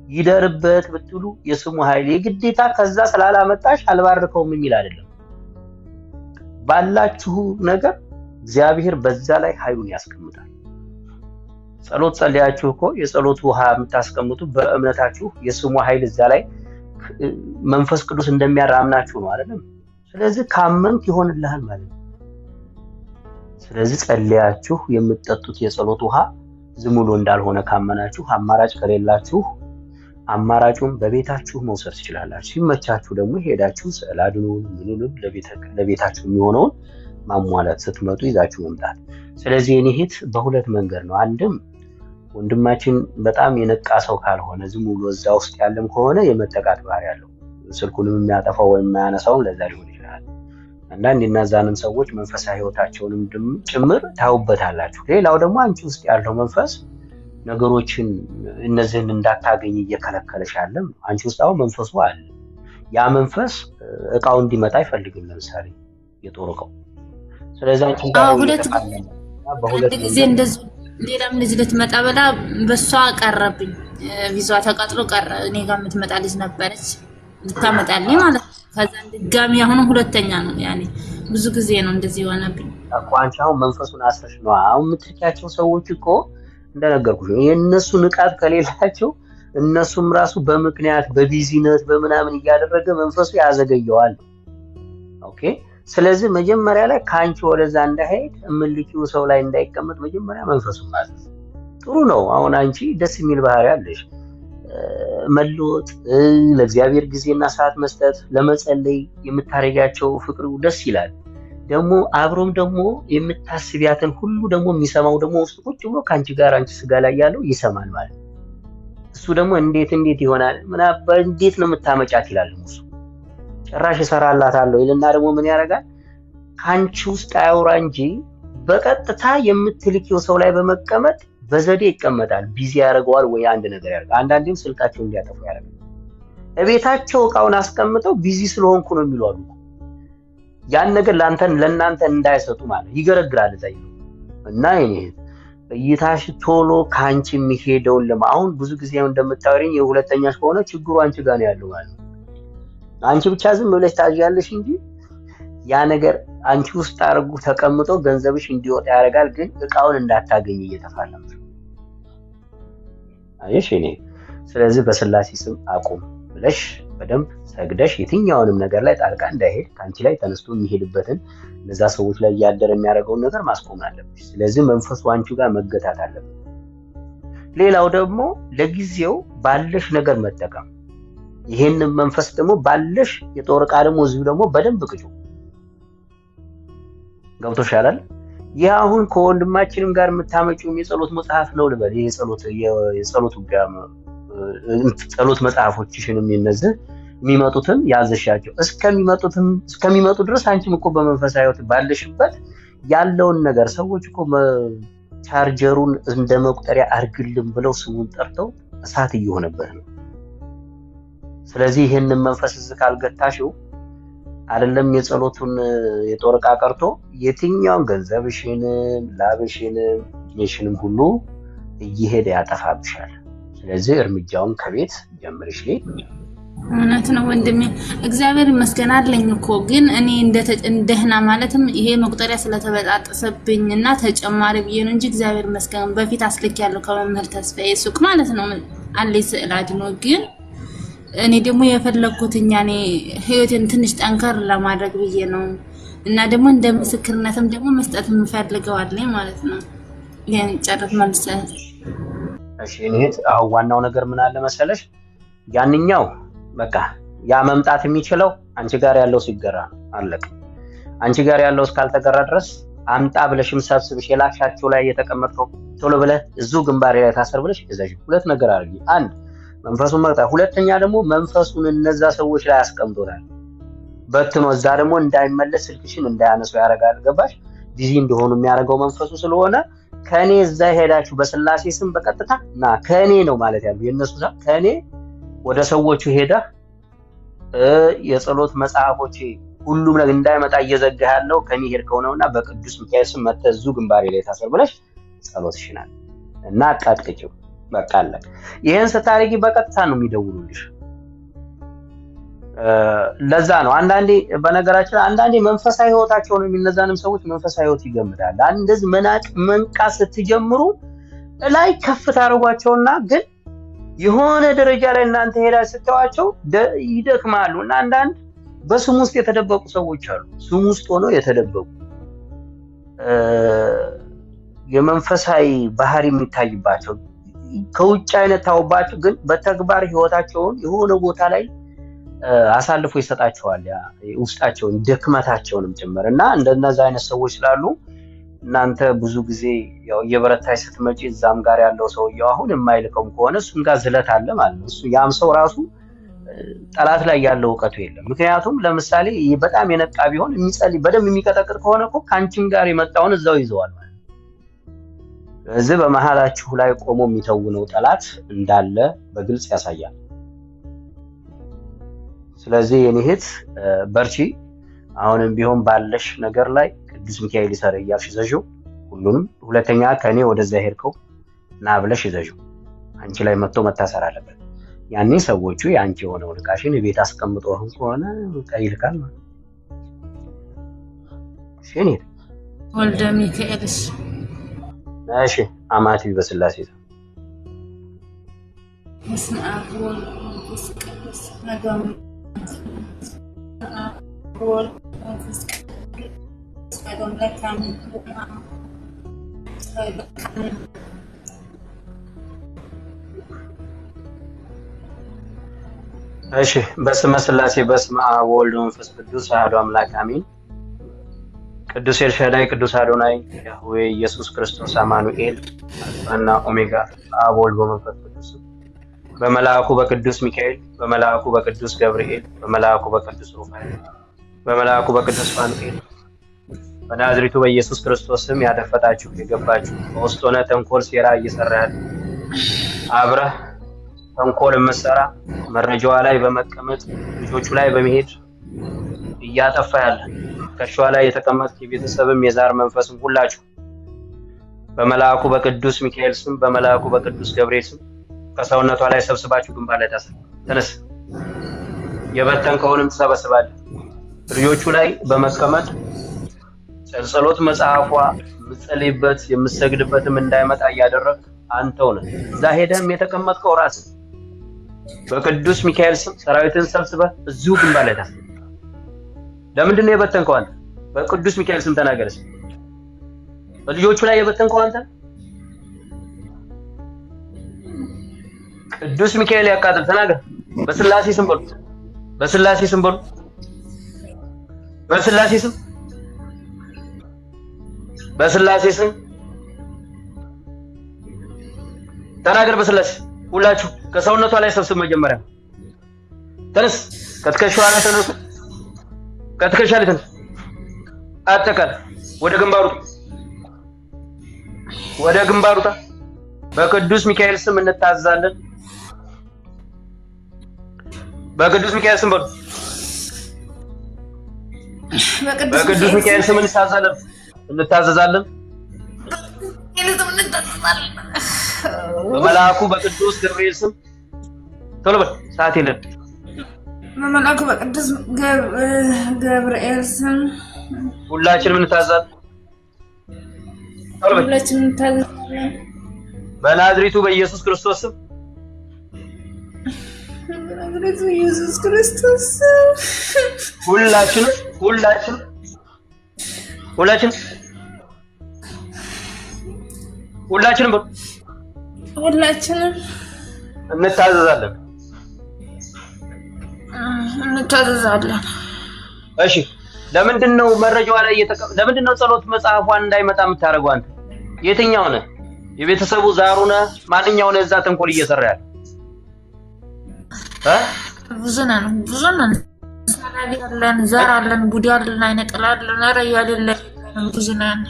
ይደርበት ብትሉ የስሙ ኃይል የግዴታ ከዛ ስላላመጣሽ አልባርከውም የሚል አይደለም። ባላችሁ ነገር እግዚአብሔር በዛ ላይ ኃይሉን ያስቀምጣል። ጸሎት ጸልያችሁ እኮ የጸሎት ውሃ የምታስቀምጡ በእምነታችሁ የስሙ ኃይል እዛ ላይ መንፈስ ቅዱስ እንደሚያራምናችሁ ነው አይደለም? ስለዚህ ካመንክ ይሆንልሃል ማለት ነው። ስለዚህ ጸልያችሁ የምትጠጡት የጸሎት ውሃ ዝም ብሎ እንዳልሆነ ካመናችሁ አማራጭ ከሌላችሁ አማራጩን በቤታችሁ መውሰድ ትችላላችሁ። ሲመቻችሁ ደግሞ ሄዳችሁ ስዕል አድኑን ምኑንም ለቤታችሁ የሚሆነውን ማሟላት ስትመጡ ይዛችሁ መምጣት። ስለዚህ እኔ ሂት በሁለት መንገድ ነው። አንድም ወንድማችን በጣም የነቃ ሰው ካልሆነ ዝም ብሎ እዛ ውስጥ ያለም ከሆነ የመጠቃት ባህሪ ያለው ስልኩንም የሚያጠፋው ወይም የማያነሳው ለዛ ሊሆን ይችላል። አንዳንድ እነዛንም ሰዎች መንፈሳዊ ህይወታቸውንም ጭምር ታውበታላችሁ። ሌላው ደግሞ አንቺ ውስጥ ያለው መንፈስ ነገሮችን እነዚህን እንዳታገኝ እየከለከለሽ ያለም አንቺ ውስጥ አሁን መንፈሱ አለ። ያ መንፈስ እቃው እንዲመጣ አይፈልግም። ለምሳሌ የጦር እቃው። ስለዚህ አንቺ ጋር በሁለት ጊዜ እንደዚህ ሌላም ልጅ ልትመጣ ብላ በሷ ቀረብኝ። ቪዛዋ ተቃጥሎ ቀረ። እኔ ጋር የምትመጣ ልጅ ነበረች ልታመጣልኝ ማለት ነው። ከዛ ድጋሚ አሁን ሁለተኛ ነው። ያኔ ብዙ ጊዜ ነው እንደዚህ የሆነብኝ እኮ። አንቺ አሁን መንፈሱን አስረሽ ነው አሁን የምትልኪያቸው ሰዎች እኮ እንደነገርኩሽ የእነሱ ንቃት ከሌላቸው እነሱም ራሱ በምክንያት በቢዚነት በምናምን እያደረገ መንፈሱ ያዘገየዋል። ኦኬ። ስለዚህ መጀመሪያ ላይ ካንቺ ወደዛ እንዳይሄድ እምልኪው ሰው ላይ እንዳይቀመጥ መጀመሪያ መንፈሱን ማዘዝ ጥሩ ነው። አሁን አንቺ ደስ የሚል ባህሪ አለሽ። መለወጥ፣ ለእግዚአብሔር ጊዜና ሰዓት መስጠት፣ ለመጸለይ የምታረጋቸው ፍቅሩ ደስ ይላል። ደግሞ አብሮም ደግሞ የምታስቢያትን ሁሉ ደግሞ የሚሰማው ደግሞ ውስጥ ቁጭ ብሎ ካንቺ ጋር አንቺ ስጋ ላይ ያለው ይሰማል ማለት ነው። እሱ ደግሞ እንዴት ይሆናል ምናምን እንዴት ነው የምታመጫት ይላል እሱ። ጭራሽ እሰራላታለሁ ይልና ደግሞ ምን ያደርጋል? ካንቺ ውስጥ አያውራ እንጂ በቀጥታ የምትልኪው ሰው ላይ በመቀመጥ በዘዴ ይቀመጣል። ቢዚ ያደርገዋል ወይ አንድ ነገር ያደርጋል። አንዳንዴም ስልካቸውን እንዲያጠፉ ያደርጋል። እቤታቸው እቃውን አስቀምጠው ቢዚ ስለሆንኩ ነው የሚሉ አሉ። ያን ነገር ለእናንተ እንዳይሰጡ ማለት ይገረግራል እዛ እና እይታሽ ቶሎ ካንቺ የሚሄደውን አሁን ብዙ ጊዜ እንደምታወሪኝ የሁለተኛሽ ከሆነ ችግሩ አንቺ ጋር ነው ያለው ማለት ነው። አንቺ ብቻ ዝም ብለሽ ታያለሽ እንጂ ያ ነገር አንቺ ውስጥ አርጉ ተቀምጦ ገንዘብሽ እንዲወጣ ያደርጋል። ግን እቃውን እንዳታገኝ እየተፋለምሽ አይሽ እኔ። ስለዚህ በስላሴ ስም አቁም ብለሽ በደንብ ሰግደሽ የትኛውንም ነገር ላይ ጣልቃ እንዳይሄድ ካንቺ ላይ ተነስቶ የሚሄድበትን እነዛ ሰዎች ላይ ያደረ የሚያደርገውን ነገር ማስቆም አለብሽ። ስለዚህ መንፈሱ አንቺ ጋር መገታት አለበት። ሌላው ደግሞ ለጊዜው ባለሽ ነገር መጠቀም። ይሄንን መንፈስ ደግሞ ባለሽ የጦር ዕቃ ደግሞ እዚሁ ደግሞ በደንብ ቅጩ። ገብቶሻል? ይህ አሁን ከወንድማችንም ጋር የምታመጪው የጸሎት መጽሐፍ ነው ልበል። ይሄ ጸሎት መጽሐፎችሽንም እነዚህ የሚመጡትን ያዘሻቸው እስከሚመጡ ድረስ አንቺም እኮ በመንፈሳዊ ሕይወት ባለሽበት ያለውን ነገር ሰዎች እኮ ቻርጀሩን እንደ መቁጠሪያ አርግልም ብለው ስሙን ጠርተው እሳት እየሆነበት ነው። ስለዚህ ይሄንን መንፈስ ካልገታሽው አይደለም የጸሎቱን የጦር ዕቃ ቀርቶ የትኛውን ገንዘብሽንም ላብሽንም ሜሽንም ሁሉ እየሄደ ያጠፋብሻል። ስለዚህ እርምጃውን ከቤት ጀምርሽ። እውነት ነው ወንድሜ፣ እግዚአብሔር ይመስገን አለኝ እኮ። ግን እኔ እንደህና ማለትም ይሄ መቁጠሪያ ስለተበጣጠሰብኝና ተጨማሪ ብዬ ነው እንጂ እግዚአብሔር ይመስገን በፊት አስልክ ያለው ከመምህር ተስፋዬ ሱቅ ማለት ነው አለኝ ስዕል አድኖ። ግን እኔ ደግሞ የፈለኩት እኔ ህይወቴን ትንሽ ጠንከር ለማድረግ ብዬ ነው እና ደግሞ እንደ ምስክርነትም ደግሞ መስጠት የምፈልገው አለኝ ማለት ነው። ይሄን ጨርስ መልስ። እሺ እኔት አሁን ዋናው ነገር ምን አለ መሰለሽ፣ ያንኛው በቃ ያ መምጣት የሚችለው አንቺ ጋር ያለው ሲገራ አለቀ። አንቺ ጋር ያለው እስካልተገራ ድረስ አምጣ ብለሽም ሰብስብሽ የላክሻቸው ላይ የተቀመጠው ቶሎ ብለህ እዚሁ ግንባሬ ላይ ታሰር ብለሽ እዛሽ ሁለት ነገር አድርጊ። አንድ መንፈሱን መቅጣት፣ ሁለተኛ ደግሞ መንፈሱን እነዛ ሰዎች ላይ አስቀምጦታል በትኖ እዛ ደግሞ እንዳይመለስ ስልክሽን እንዳያነሱ ያደርጋል። ገባሽ? ቢዚ እንደሆኑ የሚያደርገው መንፈሱ ስለሆነ ከኔ እዛ ሄዳችሁ በስላሴ ስም በቀጥታ ና ከኔ ነው ማለት ያለው የነሱ ከኔ ወደ ሰዎቹ ሄዳ የጸሎት መጽሐፎች ሁሉም ነገር እንዳይመጣ እየዘጋ ያለው ከኔ ሄድከው ነውና በቅዱስ ሚካኤል ስም መተዙ ግንባሬ ላይ ታሰር ብለሽ ጸሎትሽናል እና አቃጥቅጭው በቃ አለቀ። ይሄን ስታረጊ በቀጥታ ነው የሚደውሉልሽ። ለዛ ነው አንዳንዴ በነገራችን አንዳንዴ መንፈሳዊ ህይወታቸው ነው የሚነዛንም ሰዎች መንፈሳዊ ህይወት ይገምታል። እንደዚህ መንቃት ስትጀምሩ ላይ ከፍ ታደርጓቸውና ግን የሆነ ደረጃ ላይ እናንተ ሄዳ ስትዋቸው ይደክማሉ እና አንዳንድ በስሙ ውስጥ የተደበቁ ሰዎች አሉ። ስሙ ውስጥ ሆነው የተደበቁ የመንፈሳዊ ባህሪ የሚታይባቸው ከውጭ አይነት ታውባቸው፣ ግን በተግባር ህይወታቸውን የሆነ ቦታ ላይ አሳልፎ ይሰጣቸዋል። ያ ውስጣቸውን ድክመታቸውንም ጭምር እና እንደነዛ አይነት ሰዎች ስላሉ እናንተ ብዙ ጊዜ ያው እየበረታች ስትመጪ እዛም ጋር ያለው ሰውየው አሁን የማይልከውም ከሆነ እሱም ጋር ዝለት አለ ማለት ነው። እሱ ያም ሰው ራሱ ጠላት ላይ ያለው እውቀቱ የለም። ምክንያቱም ለምሳሌ በጣም የነቃ ቢሆን የሚጸልይ በደንብ የሚቀጠቅጥ ከሆነ እኮ ከአንቺም ጋር የመጣውን እዛው ይዘዋል ማለት ነው። ስለዚህ በመሀላችሁ ላይ ቆሞ የሚተውነው ጠላት እንዳለ በግልጽ ያሳያል። ስለዚህ የኔ እህት በርቺ። አሁንም ቢሆን ባለሽ ነገር ላይ ቅዱስ ሚካኤል ይሰራ እያልሽ ይዘሽው ሁሉንም። ሁለተኛ ከኔ ወደዛ ሄድከው ና ብለሽ ይዘሽው አንቺ ላይ መጥቶ መታሰር አለበት። ያኔ ሰዎቹ ያንቺ የሆነው ልቃሽን ቤት አስቀምጠው ከሆነ ይልካል ማለት ነው። እሺ ወልደ ሚካኤልስ እሺ አማቲ በስላሴ በስመ አብ ወወልድ ወመንፈስ ቅዱስ ነገም ወልድ መንፈስ ቅዱስ ነገም ለካም እሺ በስመ ስላሴ በስመ አብ ወወልድ ወመንፈስ ቅዱስ አሐዱ አምላክ አሜን። ቅዱስ ኤልሻዳይ ቅዱስ አዶናይ ያህዌ ኢየሱስ ክርስቶስ አማኑኤል አልፋና ኦሜጋ አብ ወልድ ወመንፈስ ቅዱስ በመልአኩ በቅዱስ ሚካኤል በመልአኩ በቅዱስ ገብርኤል በመልአኩ በቅዱስ ሩፋኤል በመልአኩ በቅዱስ ፋኑኤል በናዝሬቱ በኢየሱስ ክርስቶስ ስም ያደፈጣችሁ የገባችሁ በውስጥ ሆነ ተንኮል ሴራ እየሰራ ያለ አብረህ ተንኮል የምትሰራ መረጃዋ ላይ በመቀመጥ ልጆቹ ላይ በመሄድ እያጠፋ ያለ ከሸዋ ላይ የተቀመጠ የቤተሰብም የዛር መንፈስም ሁላችሁ በመልአኩ በቅዱስ ሚካኤል ስም በመልአኩ በቅዱስ ገብርኤል ስም ከሰውነቷ ላይ ሰብስባችሁ ግንባር ላይ ታሰሩ። ተነስ። የበተንከውንም ትሰበስባለህ። ልጆቹ ላይ በመቀመጥ ጸሎት መጽሐፏ የምትጸልይበት የምትሰግድበትም እንዳይመጣ እያደረግ አንተው ነህ። እዛ ሄደህም የተቀመጥከው ራስህ በቅዱስ ሚካኤል ስም ሰራዊትን ሰብስበህ እዚሁ ግንባር ላይ ታሰሩ። ለምንድን ነው የበተንከው አንተ? በቅዱስ ሚካኤል ስም ተናገርስ። በልጆቹ ላይ የበተንከው አንተ ቅዱስ ሚካኤል ያቃጥል ተናገር። በስላሴ ስም በሉ። በስላሴ ስም በሉ። በስላሴ ስም በስላሴ ስም ተናገር። በስላሴ ሁላችሁ ከሰውነቷ ላይ ሰብስብ። መጀመሪያ ተነስ። ከትከሻዋ ላይ ተነሱ። ከትከሻ ላይ ተነስ። አጠቃል ወደ ግንባሩ ወደ ግንባሩ በቅዱስ ሚካኤል ስም እንታዘዛለን። በቅዱስ ሚካኤል ስም በሉ። በቅዱስ ሚካኤል ስም እንታዘዛለን። በመልአኩ በቅዱስ ገብርኤል ስም ቶሎ በል፣ ሰዓት የለም። በመልአኩ በቅዱስ ገብርኤል ስም ሁላችንም እንታዘዛለን። ቶሎ በል። ሁላችንም እንታዘዛለን። በናዝሬቱ በኢየሱስ ክርስቶስ ስም በናዝሬቱ በኢየሱስ ክርስቶስ ሁላችንም በሉ። ሁላችንም እንታዘዛለን። እሺ ለምንድን ነው መረጃዋ ላይ ለምንድን ነው ጸሎት መጽሐፏን እንዳይመጣ የምታደርገው አንተ? የትኛው ነህ? የቤተሰቡ ዛሩ ነህ? ማንኛው ነህ? እዛ ተንኮል እየሰራ ያለ ብዙ ነን። ያለን ዛር አለን፣ ቡዲ አለን፣ አይነጥላለን፣ ረያለን፣ ብዙ ነን።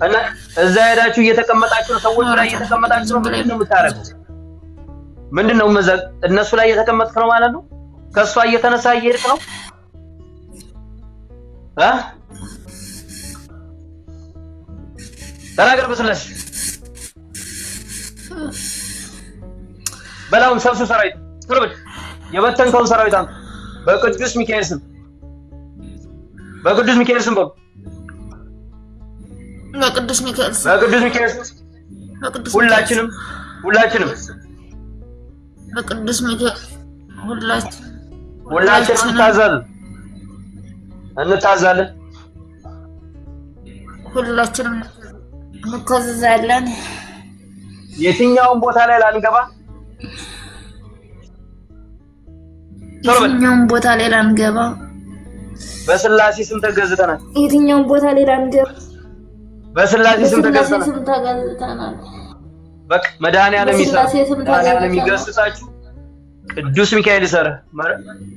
እና እዛ ሄዳችሁ እየተቀመጣችሁ ነው፣ ሰዎች ላይ እየተቀመጣችሁ ነው። ምንድን ነው የምታደርገው? ምንድን ነው እነሱ ላይ እየተቀመጥክ ነው ማለት ነው? ከእሷ እየተነሳ እየሄድክ ነው? ተናገር በስላሴ በላውን ሰብስብ ሰራዊት ቶሎ በል። የበተንከውን ሰራዊት አንተ በቅዱስ ሚካኤል ስም በቅዱስ ሚካኤል ስም በሉ። በቅዱስ ሚካኤል ስም ሁላችንም በቅዱስ ሚካኤል ሁላችንም እንታዘዛለን። እንታዛለን። ሁላችንም እንታዘዛለን። የትኛውን ቦታ ላይ ላንገባ የትኛውን ቦታ ላይ ላንገባ በስላሴ ስም ተገዝተናል። የትኛውን ቦታ ላይ ላንገባ በስላሴ ስም ተገዝተናል። በቃ መድኃኒዓለም ይገስጻችሁ። ቅዱስ ሚካኤል ይሰራ።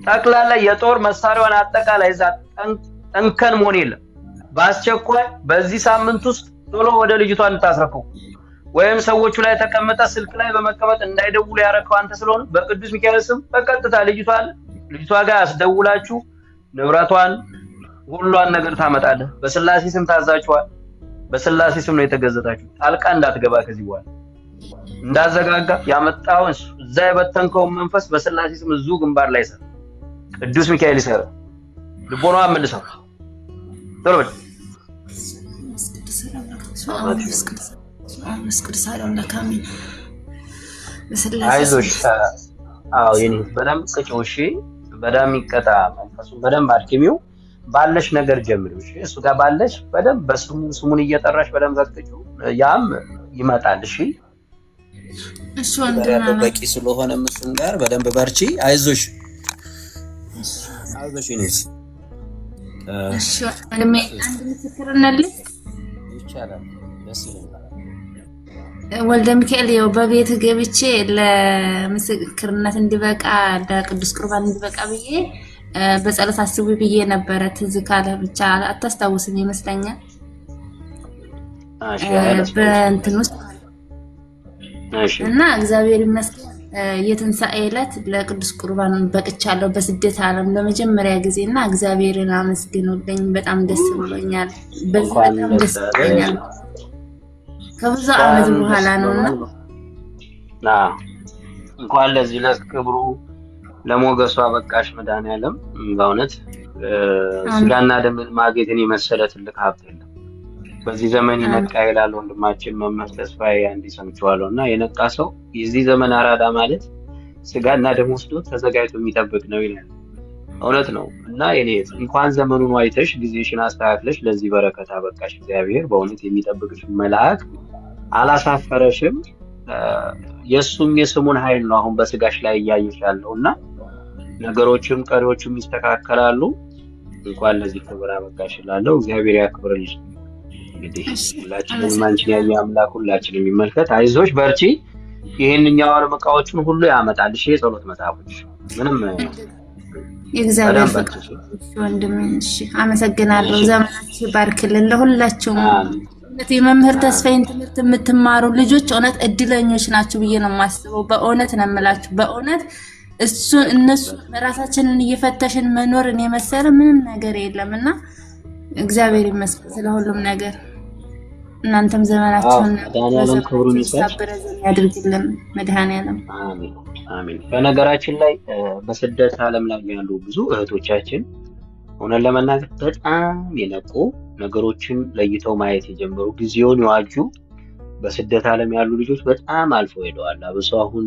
ጠቅላላ የጦር መሳሪያውን አጠቃላይ እዛ ጠንከን መሆን የለም። በአስቸኳይ በዚህ ሳምንት ውስጥ ቶሎ ወደ ልጅቷ እንታስረከው ወይም ሰዎቹ ላይ ተቀመጠ ስልክ ላይ በመቀመጥ እንዳይደውሉ ያረከው አንተ ስለሆነ በቅዱስ ሚካኤል ስም በቀጥታ ልጅቷ ጋር አስደውላችሁ ንብረቷን ሁሉን ነገር ታመጣለህ። በስላሴ ስም ታዛችኋል። በስላሴ ስም ነው የተገዘታችሁ። ጣልቃ እንዳትገባ ከዚህ በኋላ እንዳዘጋጋ ያመጣው እዛ የበተንከው መንፈስ በስላሴ ስም እዙ ግንባር ላይ ሰራ። ቅዱስ ሚካኤል ይሰራ። ልቦና መልሰው ቶሎ በል አይዞሽ። አዎ የኔ በደምብ ቅጭው። እሺ በደምብ ይቀጣ መንፈሱን በደምብ አድክሚው። ባለሽ ነገር ጀምሪው። እሺ እሱ ጋር ባለሽ በደምብ ስሙን እየጠራሽ በደምብ ዘቅጭው። ያም ይመጣል። እሺ እሱ እንደና በቂ ስለሆነ እሱን ጋር በደንብ በርቺ። አይዞሽ ነሽ። እሺ አንድ ምስክርነት ይቻላል። ደስ ይላል። ወልደ ሚካኤል ያው በቤት ገብቼ ለምስክርነት እንዲበቃ ለቅዱስ ቁርባን እንዲበቃ ብዬ በጸሎት አስቡ ብዬ ነበረ። ትዝ ካለ ብቻ አታስታውስም ይመስለኛል። በእንትን ውስጥ እና እግዚአብሔር ይመስገን የትንሣኤ ዕለት ለቅዱስ ቁርባን በቅቻለሁ በስደት ዓለም ለመጀመሪያ ጊዜና እግዚአብሔርን አመስግኑልኝ። በጣም ደስ ብሎኛል። በጣም ደስ ብሎኛል። ከብዙ ዓመት በኋላ ነውና እንኳን ለዚህ ለክብሩ ለሞገሷ በቃሽ መድኃኒዓለም። በእውነት ስጋና ደምን ማግኘትን የመሰለ ትልቅ ሀብት የለም። በዚህ ዘመን የነቃ ይላል ወንድማችን መምህር ተስፋዬ አንዲ ሰምቼዋለሁ። እና የነቃ ሰው የዚህ ዘመን አራዳ ማለት ስጋና ደም ወስዶ ተዘጋጅቶ የሚጠብቅ ነው ይላል። እውነት ነው። እና የኔ እንኳን ዘመኑን ዋይተሽ ጊዜሽን አስተካክለሽ ለዚህ በረከት አበቃሽ። እግዚአብሔር በእውነት የሚጠብቅሽ መልአክ አላሳፈረሽም። የስሙን ኃይል ነው አሁን በስጋሽ ላይ እያየሽ ያለው እና ነገሮችም ቀሪዎችም ይስተካከላሉ። እንኳን ለዚህ ክብር አበቃሽ እላለሁ። እግዚአብሔር ያክብርልሽ። እንግዲህ ሁላችንም አንቺን ያየ አምላክ ሁላችንም ይመልከት። አይዞሽ በርቺ። ይሄንኛው ዕቃዎችን ሁሉ ያመጣል። እሺ የጸሎት መጽሐፎች ምንም የእግዚአብሔር ፍቅር ወንድም። እሺ አመሰግናለሁ። ዘመናችሁ ይባርክልን ለሁላችሁም። የመምህር ተስፋዬን ትምህርት የምትማሩ ልጆች እውነት እድለኞች ናችሁ ብዬ ነው የማስበው። በእውነት ነው የምላችሁ። በእውነት እነሱ ራሳችንን እየፈተሽን መኖርን የመሰለ ምንም ነገር የለምና እግዚአብሔር ይመስገን ስለሁሉም ነገር። እናንተም ዘመናችሁን መድኃኒዓለም ክብሩን ይስጥ ያድርግልን መድኃኒዓለም። አሜን አሜን። በነገራችን ላይ በስደት ዓለም ላይ ያሉ ብዙ እህቶቻችን ሆነን ለመናገር በጣም የነቁ ነገሮችን ለይተው ማየት የጀመሩ ጊዜውን የዋጁ በስደት ዓለም ያሉ ልጆች በጣም አልፈው ሄደዋል። አብሶ አሁን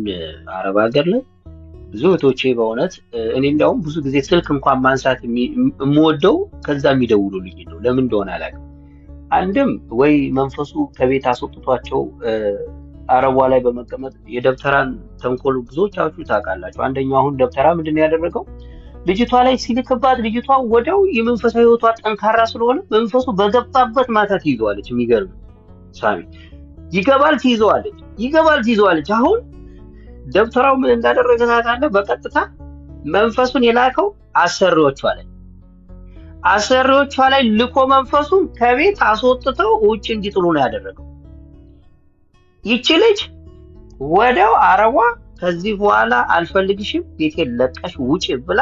አረብ ሀገር ላይ ብዙ እህቶቼ በእውነት እኔ እንደውም ብዙ ጊዜ ስልክ እንኳን ማንሳት የምወደው ከዛ የሚደውሉልኝ ነው። ለምን እንደሆነ አላውቅም። አንድም ወይ መንፈሱ ከቤት አስወጥቷቸው አረቧ ላይ በመቀመጥ የደብተራን ተንኮሉ ብዙዎቻችሁ ታውቃላችሁ። አንደኛው አሁን ደብተራ ምንድን ያደረገው ልጅቷ ላይ ሲልክባት ልጅቷ ወዲያው የመንፈሳዊ ህይወቷ ጠንካራ ስለሆነ መንፈሱ በገባበት ማታ ትይዘዋለች። የሚገርም ሳሚ ይገባል ትይዘዋለች። አሁን ደብተራው ምን እንዳደረገ ታውቃለህ? በቀጥታ መንፈሱን የላከው አሰሪዎቿ ላይ ልኮ መንፈሱን ከቤት አስወጥተው ውጭ እንዲጥሉ ነው ያደረገው። ይቺ ልጅ ወዲያው አረቧ ከዚህ በኋላ አልፈልግሽም ቤቴን ለቀሽ ውጪ ብላ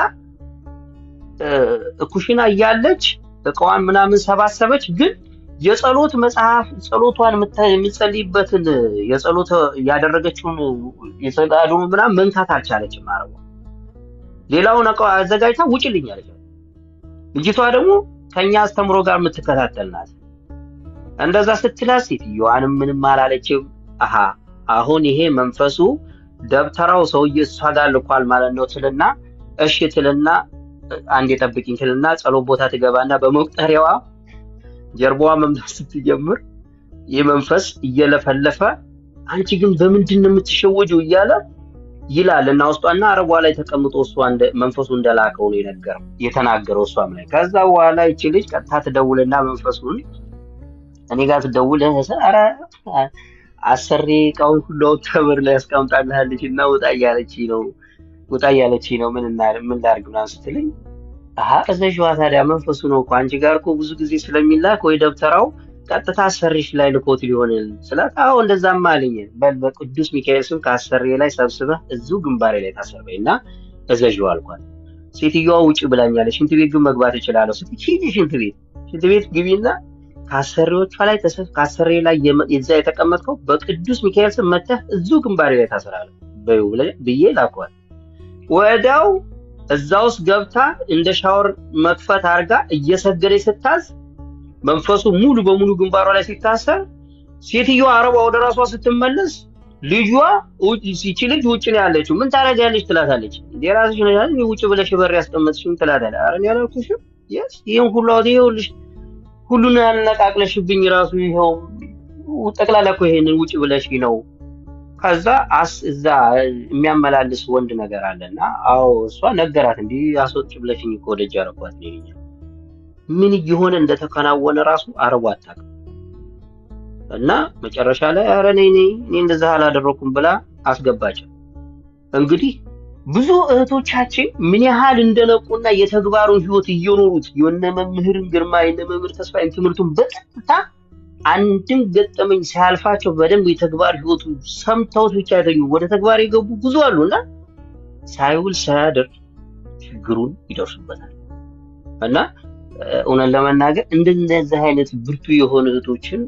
ኩሽና እያለች እቃዋን ምናምን ሰባሰበች። ግን የጸሎት መጽሐፍ ጸሎቷን የምትጸልይበትን የጸሎት ያደረገችውን የጸሎቱን ምናምን መንካት አልቻለችም። አረቧ ሌላውን እቃ አዘጋጅታ ውጪልኝ አለች። ልጅቷ ደግሞ ከኛ አስተምሮ ጋር የምትከታተል ናት። እንደዛ ስትላት ሴትዮዋንም ምንም አላለችም። አሁን ይሄ መንፈሱ ደብተራው ሰውዬ እሷ ጋር ልኳል ማለት ነው ትልና እሺ ትልና አንድ የጠብቂኝ ትልና ጸሎት ቦታ ትገባና በመቁጠሪያዋ ጀርባዋ መምታት ስትጀምር ይህ መንፈስ እየለፈለፈ አንቺ ግን በምንድን ነው የምትሸወጂው እያለ ይላል እና ውስጧና አረቧ ላይ ተቀምጦ እሷ መንፈሱ እንደላከው ነው የተናገረው እሷም ላይ። ከዛ በኋላ ይቺ ልጅ ቀጥታ ትደውልና መንፈሱን እኔ ጋር ትደውል ኧረ አሰሪ እቃውን ሁሉ ተብር ላይ አስቀምጣልሃለች እና ውጣ እያለችኝ ነው ምን ላድርግ ምናምን ስትለኝ እዘዥዋ ታዲያ መንፈሱ ነው እኮ አንቺ ጋር እኮ ብዙ ጊዜ ስለሚላክ ወይ ደብተራው ቀጥታ አሰሪሽ ላይ ልኮት ሊሆን ስላት አዎ እንደዛማ አለኝ። በቅዱስ ሚካኤል ስም ከአሰሪ ላይ ሰብስበህ እዚሁ ግንባሬ ላይ ታሰርበኝ እና እዘዥዋ አልኳት። ሴትዮዋ ውጭ ብላኛለች፣ ሽንት ቤት ግን መግባት እችላለሁ ስትይ ሽንት ቤት ግቢና ከአሰሪዎቿ ላይ ከአሰሪ ላይ የዛ የተቀመጥከው በቅዱስ ሚካኤል ስም መተህ እዚሁ ግንባሬ ላይ ታስራለህ ብዬ ላኳት። ወዲያው እዛ ውስጥ ገብታ እንደ ሻወር መክፈት አድርጋ እየሰገደች ስታዝ መንፈሱ ሙሉ በሙሉ ግንባሯ ላይ ሲታሰር ሴትዮዋ አረቧ ወደ ራሷ ስትመለስ ልጇ ይቺ ልጅ ውጭ ነው ያለችው። ምን ታረጋለች ትላታለች። የራስሽ ነው ያለ ውጭ ብለሽ በር ያስቀመጥሽኝ ትላታለች። አረ እኔ አላልኩሽም ይሄን ሁሉ ይኸውልሽ ሁሉን ያነቃቅለሽብኝ ራሱ ይኸው ጠቅላላ እኮ ይሄንን ውጭ ብለሽ ነው። ከዛ እዛ የሚያመላልስ ወንድ ነገር አለና አዎ እሷ ነገራት። እንዲህ አስወጭ ብለሽኝ እኮ ወደጅ አረኳት ነው ምን እየሆነ እንደተከናወነ ራሱ አረቧ አታውቅም። እና መጨረሻ ላይ ኧረ እኔ እንደዛ አላደረኩም ብላ አስገባቸው። እንግዲህ ብዙ እህቶቻችን ምን ያህል እንደነቁና የተግባሩን ህይወት እየኖሩት የነ መምህርን ግርማ የነ መምህር ተስፋዬን ትምህርቱን በቀጥታ አንድም ገጠመኝ ሳያልፋቸው በደንብ የተግባር ህይወቱ ሰምተውት ብቻ የተኙ ወደ ተግባር የገቡ ብዙ አሉና ሳይውል ሳያድር ችግሩን ይደርሱበታል። እና እውነት ለመናገር እንደነዚህ አይነት ብርቱ የሆኑ እህቶችን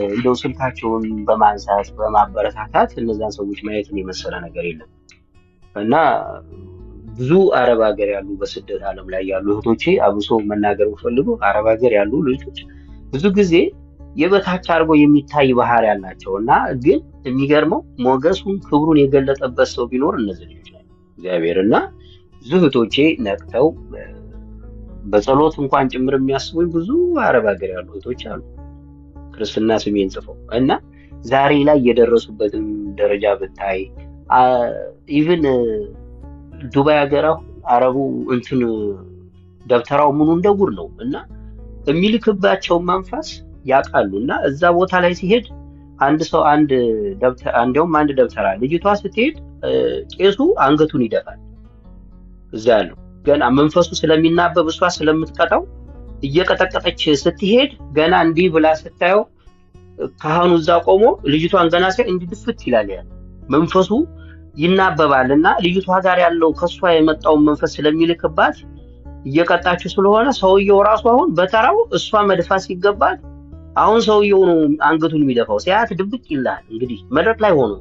እንደው ስልካቸውን በማንሳት በማበረታታት እነዛን ሰዎች ማየትን የመሰለ ነገር የለም። እና ብዙ አረብ ሀገር ያሉ በስደት ዓለም ላይ ያሉ እህቶቼ አብሶ መናገር ፈልጉ አረብ ሀገር ያሉ ልጆች ብዙ ጊዜ የበታች አድርጎ የሚታይ ባህሪ ያላቸው እና ግን የሚገርመው ሞገሱን ክብሩን የገለጠበት ሰው ቢኖር እነዚህ ልጆች ናቸው። እግዚአብሔር እና ብዙ እህቶቼ ነቅተው በጸሎት እንኳን ጭምር የሚያስቡኝ ብዙ አረብ ሀገር ያሉ እህቶች አሉ ክርስትና ስሜን ጽፈው እና ዛሬ ላይ የደረሱበትን ደረጃ ብታይ ኢቭን ዱባይ ሀገራው አረቡ እንትን ደብተራው ምኑ እንደጉር ነው እና የሚልክባቸው መንፈስ ያውቃሉ። እና እዛ ቦታ ላይ ሲሄድ አንድ ደብተራ ልጅቷ ስትሄድ ቄሱ አንገቱን ይደፋል። እዛ ያለው ገና መንፈሱ ስለሚናበብ እሷ ስለምትቀጣው እየቀጠቀጠች ስትሄድ ገና እንዲህ ብላ ስታየው ካህኑ እዛ ቆሞ ልጅቷን ገና ሲያይ እንዲህ ድፍት ይላል። ያ መንፈሱ ይናበባልና ልጅቷ ጋር ያለው ከሷ የመጣውን መንፈስ ስለሚልክባት እየቀጣችው ስለሆነ ሰውየው ራሱ አሁን በተራው እሷ መድፋት ሲገባት አሁን ሰውየው ነው አንገቱን የሚደፋው። ሲያት ድብቅ ይላል። እንግዲህ መድረክ ላይ ሆኖ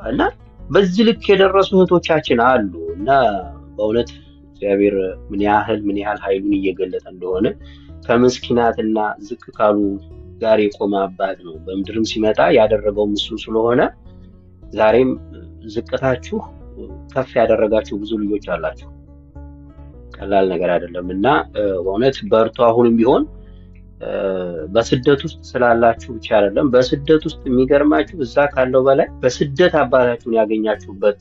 እና በዚህ ልክ የደረሱ እህቶቻችን አሉ እና በእውነት እግዚአብሔር ምን ያህል ኃይሉን እየገለጠ እንደሆነ ከምስኪናትና ዝቅ ካሉ ጋር የቆመ አባት ነው። በምድርም ሲመጣ ያደረገው እሱ ስለሆነ ዛሬም ዝቅታችሁ ከፍ ያደረጋችሁ ብዙ ልጆች አላችሁ። ቀላል ነገር አይደለም እና በእውነት በርቱ። አሁንም ቢሆን በስደት ውስጥ ስላላችሁ ብቻ አይደለም፣ በስደት ውስጥ የሚገርማችሁ እዛ ካለው በላይ በስደት አባታችሁን ያገኛችሁበት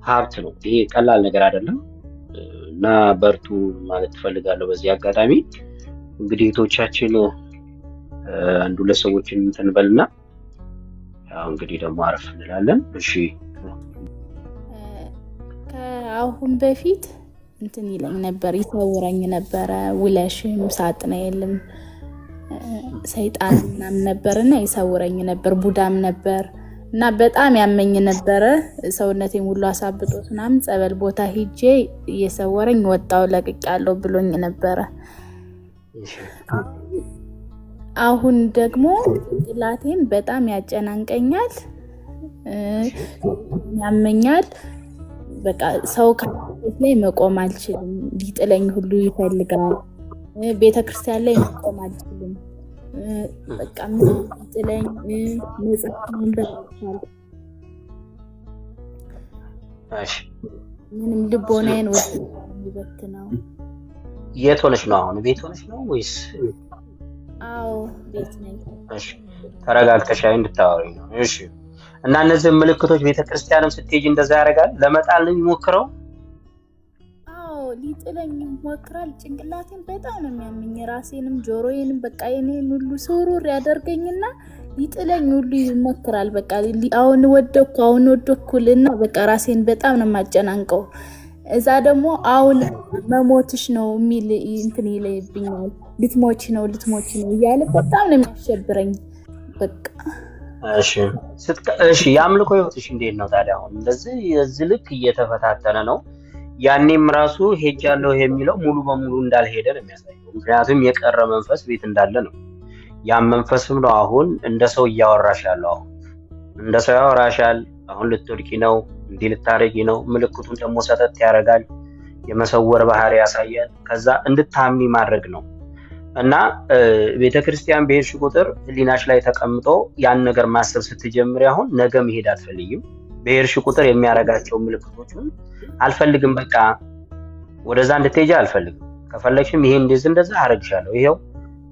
ሀብት ነው። ይሄ ቀላል ነገር አይደለም እና በርቱ ማለት ትፈልጋለሁ። በዚህ አጋጣሚ እንግዲህ እህቶቻችን አንዱ ለሰዎችን እንትን በልና ያው እንግዲህ ደግሞ አረፍ እንላለን። እሺ ከአሁን በፊት እንትን ይለኝ ነበር፣ ይሰውረኝ ነበረ። ውለሽም ሳጥናኤልም ሰይጣን ምናምን ነበርና ይሰውረኝ ነበር። ቡዳም ነበር እና በጣም ያመኝ ነበረ። ሰውነቴን ሁሉ አሳብጦት ምናምን ጸበል ቦታ ሂጄ እየሰወረኝ ወጣው ለቅቄያለሁ ብሎኝ ነበረ። አሁን ደግሞ ጭንቅላቴን በጣም ያጨናንቀኛል፣ ያመኛል። በቃ ሰው ካለበት ላይ መቆም አልችልም። ሊጥለኝ ሁሉ ይፈልጋል። ቤተክርስቲያን ላይ መቆም አልችልም። በቃ ምን ሊጥለኝ መጽሐፍ ማንበብ አልቻልኩም። እሺ ምንም ልቦናዬን ወጥ ይበትነው። የት ሆነሽ ነው አሁን? ቤት ሆነሽ ነው ወይስ? አዎ ቤት ነኝ። እሺ ተረጋግተሽ እንድታወሪ ነው። እሺ እና እነዚህ ምልክቶች ቤተክርስቲያንም ስትሄጂ እንደዛ ያደርጋል? ለመጣል ነው የሚሞክረው? አዎ ሊጥለኝ ይሞክራል። ጭንቅላቴን በጣም ነው የሚያመኝ፣ ራሴንም ጆሮዬንም በቃ የኔን ሁሉ ሱሩር ያደርገኝና ሊጥለኝ ሁሉ ይሞክራል። በቃ አሁን ወደኩልና በቃ ራሴን በጣም ነው የማጨናንቀው። እዛ ደግሞ አሁን መሞትሽ ነው የሚል እንትን ይለይብኛል። ልትሞች ነው እያለ በጣም ነው የሚያሸብረኝ። በቃ እሺ የአምልኮ ህይወትሽ እንዴት ነው ታዲያ? አሁን እንደዚህ የዚህ ልክ እየተፈታተነ ነው። ያኔም ራሱ ሄጃለሁ የሚለው ሙሉ በሙሉ እንዳልሄደ ነው የሚያሳየው። ምክንያቱም የቀረ መንፈስ ቤት እንዳለ ነው። ያ መንፈስም ነው አሁን እንደ ሰው እያወራሽ ያለው። አሁን እንደ ሰው ያወራሻል። አሁን ልትወድቂ ነው፣ እንዲህ ልታረጊ ነው። ምልክቱን ደግሞ ሰጠት ያደርጋል፣ የመሰወር ባህሪ ያሳያል። ከዛ እንድታምኒ ማድረግ ነው። እና ቤተክርስቲያን በሄድሽ ቁጥር ህሊናሽ ላይ ተቀምጦ ያን ነገር ማሰብ ስትጀምሪ አሁን ነገ መሄድ አትፈልጊም። በሄድሽ ቁጥር የሚያረጋቸው ምልክቶችን አልፈልግም፣ በቃ ወደዛ እንድትሄጂ አልፈልግም። ከፈለግሽም ይሄ እንደዛ አረግሻለሁ፣ ይሄው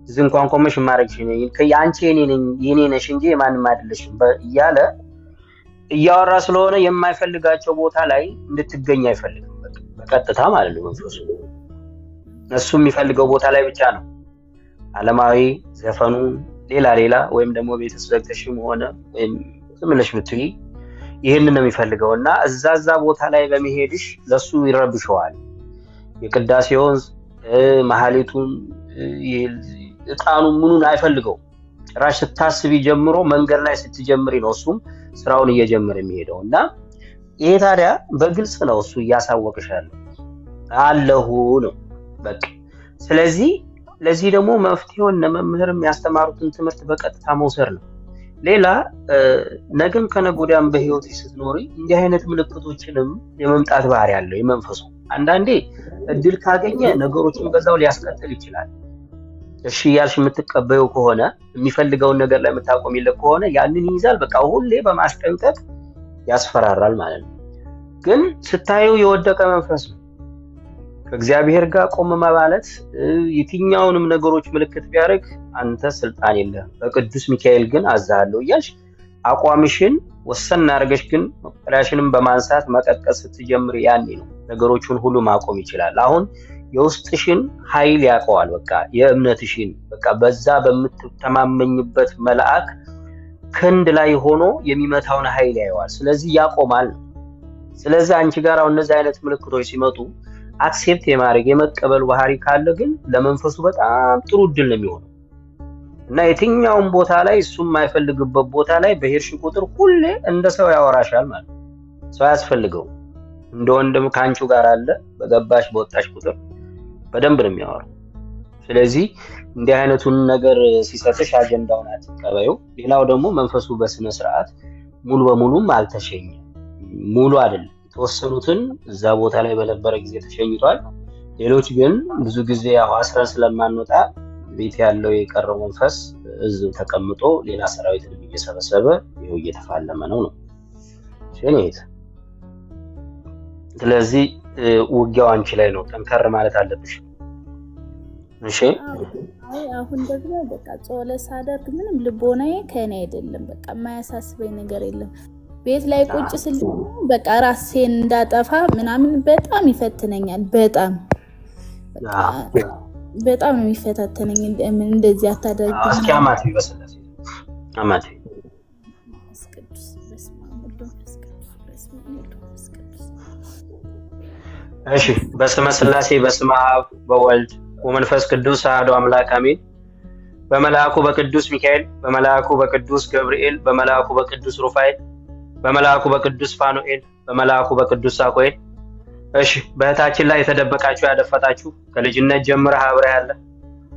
እዚህ እንኳን ቆመሽ ማረግሽ ነኝ፣ ያንቺ የኔ ነሽ እንጂ የማንም አይደለሽም እያለ እያወራ ስለሆነ የማይፈልጋቸው ቦታ ላይ እንድትገኝ አይፈልግም። በቀጥታ ማለት ነው መንፈሱ። እሱ የሚፈልገው ቦታ ላይ ብቻ ነው ዓለማዊ ዘፈኑ፣ ሌላ ወይም ደግሞ ቤተሰብ ዘግተሽም ሆነ ወይም ዝም ብለሽ ብትይ ይሄንን ነው የሚፈልገው። እና እዛ ቦታ ላይ በመሄድሽ ለሱ ይረብሸዋል። የቅዳሴውን መሐሌቱን እጣኑን ምኑን አይፈልገው። ጭራሽ ስታስቢ ጀምሮ መንገድ ላይ ስትጀምሪ ነው እሱም ስራውን እየጀመረ የሚሄደው። እና ይሄ ታዲያ በግልጽ ነው እሱ እያሳወቅሻል አለሁ ነው በቃ። ስለዚህ ለዚህ ደግሞ መፍትሄውን መምህርም ያስተማሩትን ትምህርት በቀጥታ መውሰድ ነው። ሌላ ነገም ከነገ ወዲያም በህይወት ስትኖሪ እንዲህ አይነት ምልክቶችንም የመምጣት ባህሪ ያለው የመንፈሱ አንዳንዴ እድል ካገኘ ነገሮችን በዛው ሊያስቀጥል ይችላል። እሺ ያልሽ የምትቀበዩ ከሆነ የሚፈልገውን ነገር ላይ የምታቆሚለት ከሆነ ያንን ይይዛል። በቃ ሁሌ በማስጠንቀቅ ያስፈራራል ማለት ነው። ግን ስታዩ የወደቀ መንፈስ ነው። ከእግዚአብሔር ጋር ቆም ማለት የትኛውንም ነገሮች ምልክት ቢያደርግ አንተ ስልጣን የለህም፣ በቅዱስ ሚካኤል ግን አዛለሁ እያልሽ አቋምሽን ወሰን አድርገሽ ግን መቁጠሪያሽንም በማንሳት መቀጥቀስ ስትጀምር ያኔ ነው ነገሮችን ሁሉ ማቆም ይችላል። አሁን የውስጥሽን ኃይል ያውቀዋል። በቃ የእምነትሽን በቃ በዛ በምትተማመኝበት መልአክ ክንድ ላይ ሆኖ የሚመታውን ኃይል ያየዋል። ስለዚህ ያቆማል። ስለዚህ አንቺ ጋር አሁን እነዚህ አይነት ምልክቶች ሲመጡ አክሴፕት የማድረግ የመቀበል ባህሪ ካለ ግን ለመንፈሱ በጣም ጥሩ እድል ነው የሚሆነው። እና የትኛውም ቦታ ላይ እሱም የማይፈልግበት ቦታ ላይ በሄድሽ ቁጥር ሁሌ እንደ ሰው ያወራሻል ማለት ነው። ሰው ያስፈልገው እንደ ወንድም ካንቺ ጋር አለ። በገባሽ በወጣሽ ቁጥር በደንብ ነው የሚያወራው። ስለዚህ እንዲህ አይነቱን ነገር ሲሰጥሽ አጀንዳውን አትቀበዩ። ሌላው ደግሞ መንፈሱ በስነ ስርዓት ሙሉ በሙሉም አልተሸኘም። ሙሉ አይደለም። የተወሰኑትን እዛ ቦታ ላይ በነበረ ጊዜ ተሸኝቷል። ሌሎች ግን ብዙ ጊዜ ያው አስረን ስለማንወጣ ቤት ያለው የቀረው መንፈስ እዚሁ ተቀምጦ ሌላ ሰራዊት እየሰበሰበ ይኸው እየተፋለመ ነው። እሺ ስለዚህ ውጊያው አንቺ ላይ ነው። ጠንከር ማለት አለብሽ። እሺ አሁን ደግሞ በቃ ጸሎት ሳደርግ ምንም ልቦናዬ ከኔ አይደለም። በቃ የማያሳስበኝ ነገር የለም። ቤት ላይ ቁጭ ስል በቃ ራሴን እንዳጠፋ ምናምን በጣም ይፈትነኛል። በጣም ነው የሚፈታተነኝ። እንደዚህ አታደርግ እስኪ አማት ይበስላል አማት እሺ በስመ ሥላሴ በስመ አብ በወልድ ወመንፈስ ቅዱስ አሐዱ አምላክ አሜን። በመልአኩ በቅዱስ ሚካኤል፣ በመልአኩ በቅዱስ ገብርኤል፣ በመልአኩ በቅዱስ ሩፋኤል፣ በመልአኩ በቅዱስ ፋኑኤል፣ በመልአኩ በቅዱስ ሳቆኤል። እሺ በእህታችን ላይ የተደበቃችሁ ያደፈጣችሁ ከልጅነት ጀምረህ አብረህ ያለ